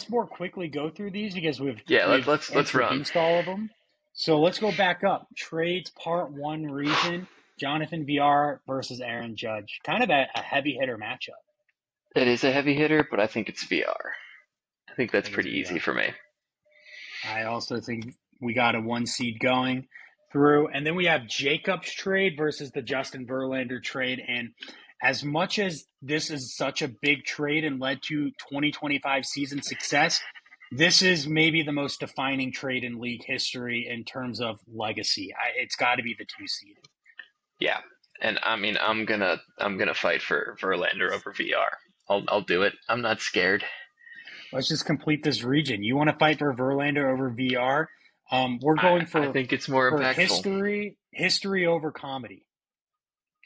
S1: more quickly go through these because
S2: Yeah,
S1: we've
S2: let's run.
S1: introduced all of them. So let's go back up. Trades part one region. Jonathan VR versus Aaron Judge. Kind of a heavy hitter matchup.
S2: It is a heavy hitter, but I think it's VR. I think that's
S1: It is
S2: pretty easy
S1: VR.
S2: for me.
S1: I also think we got a one seed going through. And then we have Jacobs trade versus the Justin Verlander trade. And as much as this is such a big trade and led to 2025 season success, this is maybe the most defining trade in league history in terms of legacy. It's got to be the two seed.
S2: Yeah, and I mean, I'm gonna fight for Verlander over VR. I'll do it. I'm not scared.
S1: Let's just complete this region. You want to fight for Verlander over VR? We're
S2: I
S1: going
S2: I think it's more
S1: for
S2: impactful.
S1: history over comedy.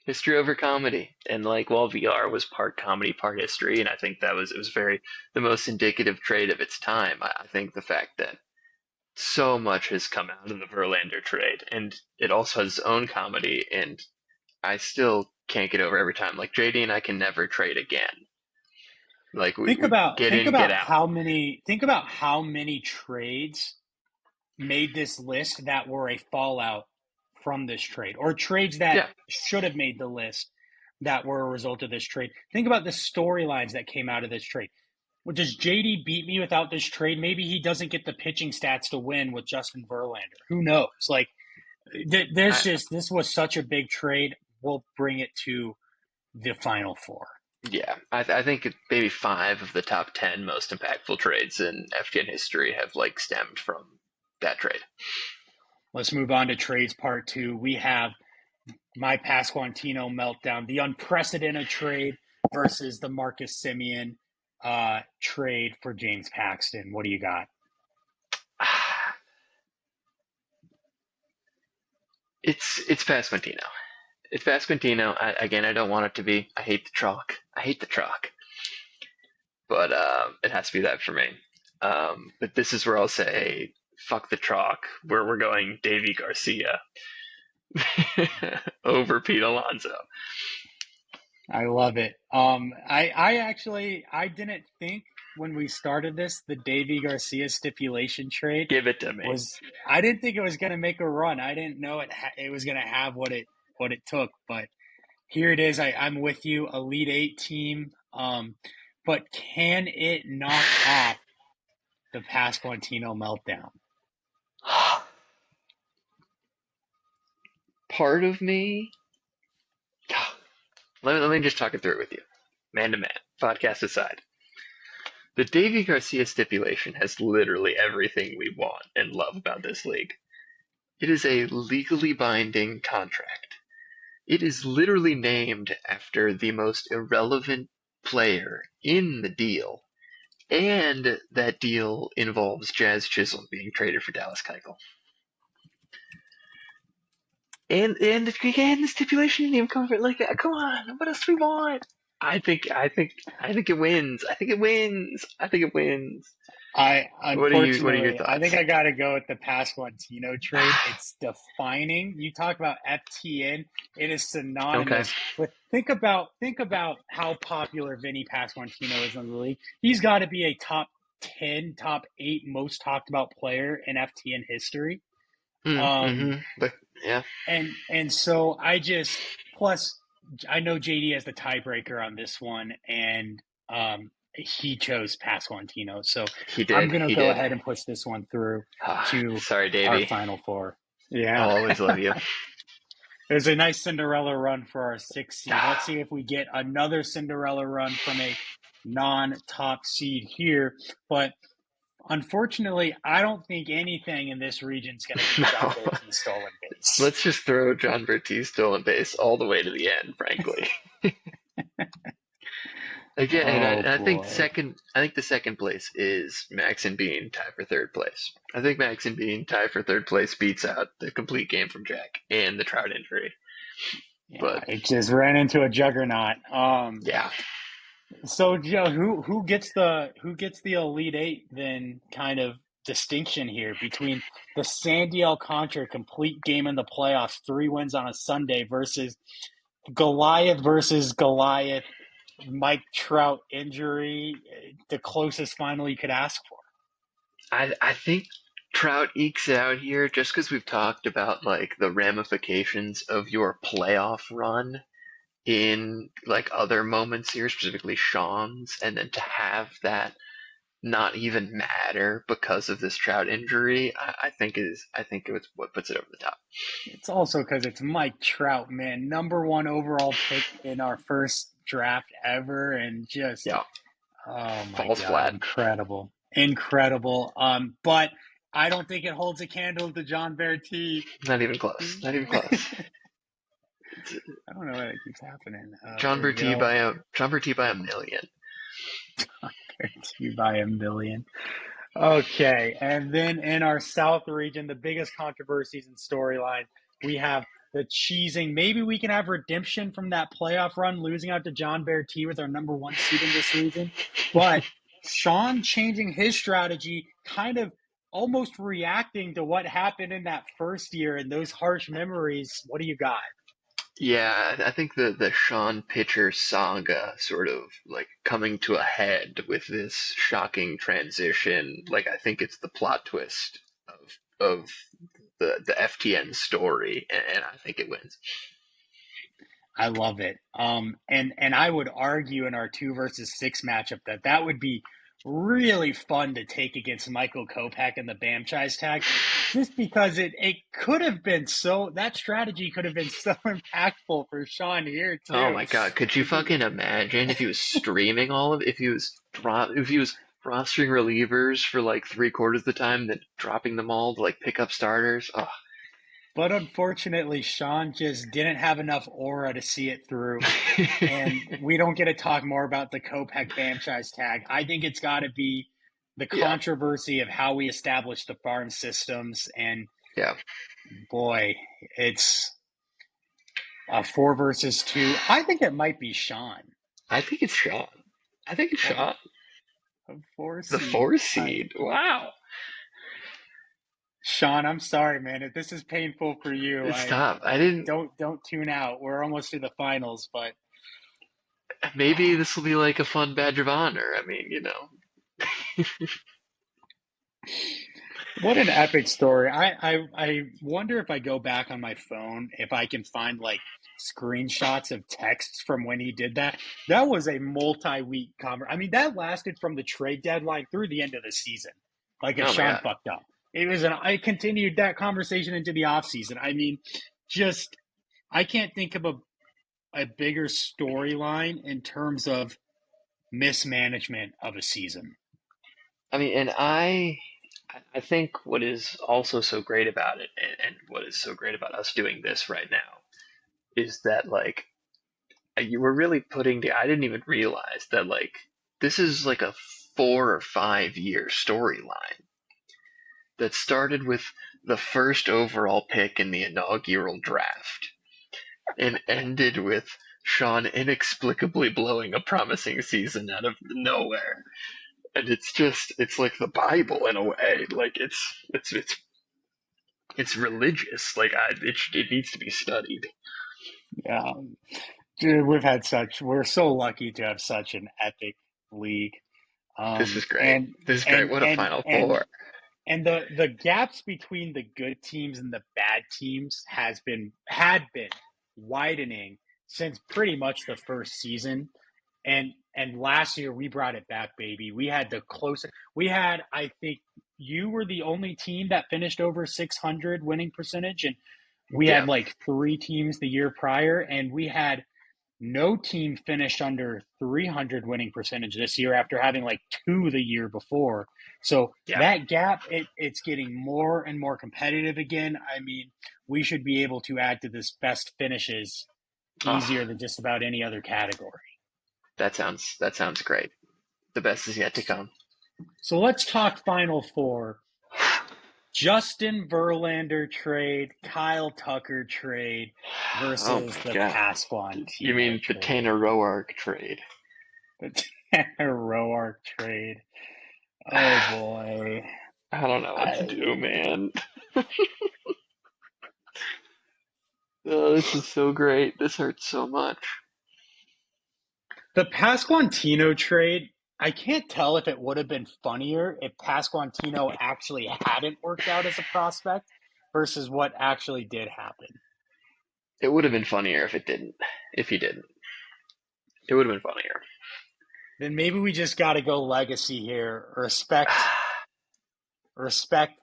S2: History over comedy, and like, well, VR was part comedy, part history, and I think that was it was very the most indicative trade of its time. I think the fact that so much has come out of the Verlander trade, and it also has its own comedy, and I still can't get over every time. Like JD and I can never trade again. Like we get
S1: Think
S2: in, get
S1: about
S2: out.
S1: how many trades made this list that were a fallout from this trade, or trades that
S2: Yeah,
S1: should have made the list that were a result of this trade. Think about the storylines that came out of this trade. Well, does JD beat me without this trade? Maybe he doesn't get the pitching stats to win with Justin Verlander. Who knows? Like, there's
S2: I,
S1: just this was such a big trade. We'll bring it to the final four.
S2: yeah. I think maybe five of the top 10 most impactful trades in FTN history have like stemmed from that trade.
S1: Let's move on to trades part two. We have my Pasquantino meltdown, the unprecedented trade versus the Marcus Simeon trade for James Paxton. What do you got?
S2: It's Pasquantino. It's Pasquantino. Again, I don't want it to be. I hate the chalk. I hate the chalk. But it has to be that for me. But this is where I'll say, fuck the chalk. Where we're going, Davy Garcia over Pete Alonso.
S1: I love it. I didn't think when we started this the Davy Garcia stipulation trade
S2: Give it to me.
S1: was. I didn't think it was going to make a run. I didn't know it was going to have what it took. But here it is. I'm with you. Elite Eight team. But can it knock off the Pasquantino meltdown?
S2: Part of me. Let me just talk it through with you, man to man, podcast aside. The Davy Garcia stipulation has literally everything we want and love about this league. It is a legally binding contract. It is literally named after the most irrelevant player in the deal, and that deal involves Jazz Chisholm being traded for Dallas Keuchel. And again, the stipulation didn't even cover it. Like, come on, what else do we want? I think it wins. I think it wins. I think it wins.
S1: I
S2: What are your
S1: unfortunately, I think
S2: thoughts?
S1: I got to go with the Pasquantino trade. It's defining. You talk about FTN, it is
S2: Okay.
S1: synonymous with. Think about how popular Vinny Pasquantino is in the league. He's got to be a top 10, top 8 most talked about player in FTN history. Um,
S2: Mm-hmm. But yeah,
S1: and so I just plus I know JD has the tiebreaker on this one, and he chose Pasquantino. So
S2: he
S1: I'm
S2: did.
S1: gonna
S2: He
S1: go
S2: did.
S1: ahead and push this one through to
S2: Sorry,
S1: our
S2: Davey.
S1: final four.
S2: I'll
S1: Yeah,
S2: always love you.
S1: it was a nice Cinderella run for our sixth seed. Let's see if we get another Cinderella run from a non-top seed here, but. Unfortunately, I don't think anything in this region is going to beat John
S2: No.
S1: Bertie's stolen base.
S2: Let's just throw John Bertiz's stolen base all the way to the end, frankly. Again, and
S1: Oh
S2: I think
S1: boy.
S2: second. I think the second place is Max and Bean tie for third place. I think Max and Bean tie for third place beats out the complete game from Jack and the Trout injury.
S1: Yeah,
S2: But
S1: it just ran into a juggernaut.
S2: yeah,
S1: So Joe, who gets the Elite Eight then kind of distinction here between the Sandy Alcantara complete game in the playoffs, 3 wins on a Sunday versus Goliath, Mike Trout injury, the closest final you could ask for.
S2: I think Trout ekes it out here just because we've talked about like the ramifications of your playoff run in like other moments here, specifically Sean's, and then to have that not even matter because of this Trout injury, I think it was what puts it over the top.
S1: It's also because it's Mike Trout, man, number one overall pick in our first draft ever, and just
S2: Yeah,
S1: oh my
S2: falls
S1: God,
S2: flat.
S1: incredible, incredible. But I don't think it holds a candle to John Verti.
S2: Not even close. Not even close.
S1: I don't know why that keeps happening.
S2: John
S1: There we
S2: Berti
S1: go.
S2: by a million.
S1: Verti by a million. Okay, and then in our South region, the biggest controversies and storyline, we have the cheesing. Maybe we can have redemption from that playoff run, losing out to John Bear T with our number one seed in this region. But Sean changing his strategy, kind of almost reacting to what happened in that first year and those harsh memories. What do you got?
S2: Yeah, I think the Sean Pitcher saga sort of like coming to a head with this shocking transition. Like I think it's the plot twist of the FTN story, and I think it wins.
S1: I love it. And I would argue in our 2 versus 6 matchup that would be really fun to take against Michael Kopech and the Bamchise tag, just because it could have been so that strategy could have been so impactful for Sean here
S2: Oh
S1: too.
S2: my God, could you
S1: If he
S2: fucking imagine if he was streaming all of if he was if he was rostering relievers for like three-quarters of the time, then dropping them all to like pick up starters? Oh.
S1: But unfortunately, Sean just didn't have enough aura to see it through. And we don't get to talk more about the Kopech Bamchise tag. I think it's got to be the
S2: Yeah,
S1: controversy of how we establish the farm systems. And
S2: yeah.
S1: boy, it's a 4 versus 2. I think it might be Sean,
S2: I think it's Sean. I think it's
S1: a,
S2: Sean.
S1: a four
S2: The
S1: seed.
S2: four
S1: I,
S2: seed. Wow.
S1: Sean, I'm sorry, man. If this is painful for you,
S2: It's
S1: I
S2: tough. I didn't.
S1: don't tune out. We're almost to the finals, but
S2: Maybe this will be like a fun badge of honor. I mean, you know.
S1: what an epic story. I wonder if I go back on my phone if I can find like screenshots of texts from when he did that. That was a multi-week conversation. I mean, that lasted from the trade deadline through the end of the season. Like if
S2: Oh my
S1: Sean
S2: God.
S1: fucked up. I continued that conversation into the offseason. I mean, just I can't think of a bigger storyline in terms of mismanagement of a season.
S2: I mean, and I think what is also so great about it, and what is so great about us doing this right now, is that like you were really putting the. I didn't even realize that like this is like a 4 or 5 year storyline that started with the first overall pick in the inaugural draft and ended with Sean inexplicably blowing a promising season out of nowhere. And it's like the Bible in a way. Like it's religious. Like it needs to be studied.
S1: Yeah, dude, we're so lucky to have such an epic league.
S2: This is great.
S1: And
S2: This is great.
S1: and
S2: What a
S1: and
S2: Final
S1: and
S2: Four.
S1: and the gaps between the good teams and the bad teams had been widening since pretty much the first season. And last year we brought it back, baby. We had the closest. We had, I think, you were the only team that finished over 600 winning percentage, and we had
S2: Yeah.
S1: like three teams the year prior, and we had no team finished under 300 winning percentage this year after having like two the year before. So
S2: Yeah.
S1: that gap, it's getting more and more competitive again. I mean, we should be able to add to this best finishes
S2: Oh,
S1: easier than just about any other category.
S2: That sounds great. The best is yet to come.
S1: So let's talk Final Four. Justin Verlander trade, Kyle Tucker trade
S2: Oh
S1: versus
S2: my
S1: the
S2: god. You
S1: Pasquantino
S2: mean the
S1: trade.
S2: Tanner Roark trade?
S1: The Tanner Roark trade. Oh boy.
S2: I don't know what to
S1: I,
S2: do, man. Oh, this is so great. This hurts so much.
S1: the Pasquantino trade, I can't tell if it would have been funnier if Pasquantino actually hadn't worked out as a prospect versus what actually did happen.
S2: It would have been funnier if it didn't. If he didn't. It would have been funnier.
S1: Then maybe we just got to go legacy here. Respect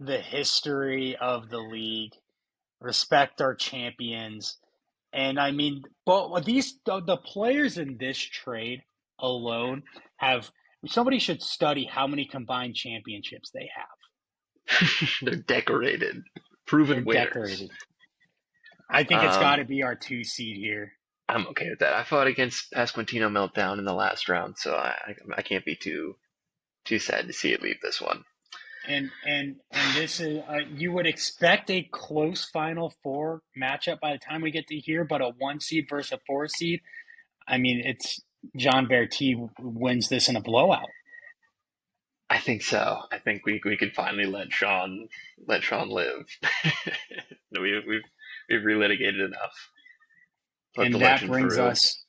S1: the history of the league, respect our champions. And I mean, but the players in this trade alone have somebody should study how many combined championships they have.
S2: They're decorated.
S1: They're
S2: Proven winners.
S1: decorated. I think it's got
S2: Um,
S1: to be our 2 seed here.
S2: I'm okay with that. I fought against Pasquantino Meltdown in the last round, so I can't be too sad to see it leave this one.
S1: And this is you would expect a close Final Four matchup by the time we get to here, but a 1 seed versus a 4 seed. I mean, it's John Berti wins this in a blowout.
S2: I think so. I think we can finally let Sean live. We've relitigated enough. Let the
S1: And that
S2: legend
S1: brings
S2: through.
S1: us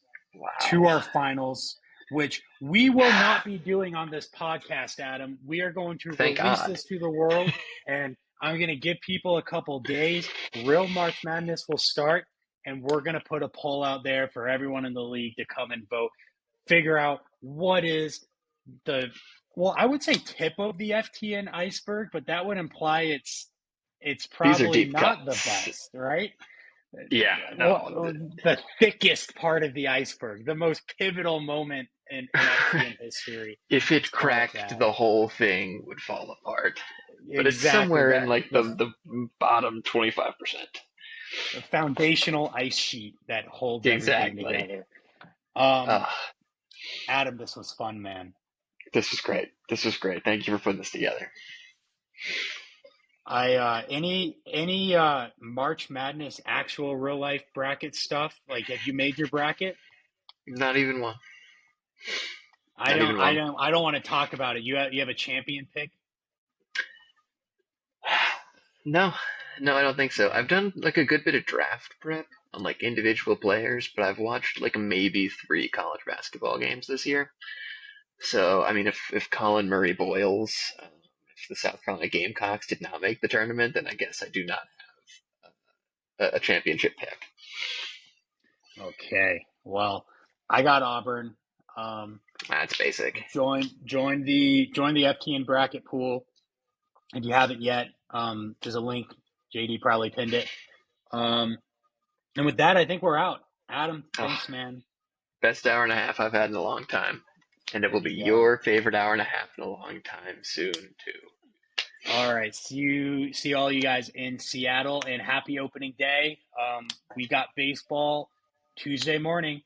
S1: to
S2: Wow.
S1: our finals, which we will not be doing on this podcast, Adam. We are going to
S2: Thank
S1: release
S2: God.
S1: this to the world, and I'm going to give people a couple days. Real March Madness will start, and we're going to put a poll out there for everyone in the league to come and vote. Figure out what is the, well, I would say tip of the FTN iceberg, but that would imply it's
S2: These are
S1: probably
S2: deep
S1: not the
S2: cuts.
S1: best, right?
S2: Yeah, no.
S1: The thickest part of the iceberg, the most pivotal moment in FTN history.
S2: If
S1: Let's
S2: it
S1: call it
S2: cracked,
S1: that.
S2: the whole thing would fall apart. But it's
S1: Exactly
S2: somewhere in
S1: that
S2: like the bottom 25%.
S1: the foundational ice sheet that holds everything
S2: Exactly.
S1: together. Um,
S2: Uh,
S1: Adam, this was fun, man.
S2: this was great. This was great. Thank you for putting this together.
S1: I any March Madness actual real life bracket stuff. Like, have you made your bracket?
S2: Not even one.
S1: I
S2: Not
S1: don't.
S2: even
S1: I
S2: one.
S1: don't. I don't want to talk about it. You have a champion pick.
S2: No, no, I don't think so. I've done like a good bit of draft prep on like individual players, but I've watched like maybe three college basketball games this year. So, I mean, if Colin Murray Boyles, if the South Carolina Gamecocks did not make the tournament, then I guess I do not have a championship pick.
S1: Okay. Well, I got Auburn. Um,
S2: That's basic.
S1: join the FTN bracket pool. If you haven't yet, there's a link. JD probably pinned it. Um, and with that, I think we're out. Adam,
S2: Oh,
S1: thanks, man.
S2: best hour and a half I've had in a long time, and it
S1: There
S2: will
S1: you
S2: be
S1: go.
S2: your favorite hour and a half in a long time soon too.
S1: All right. See all you guys in Seattle, and happy opening day. We got baseball Tuesday morning.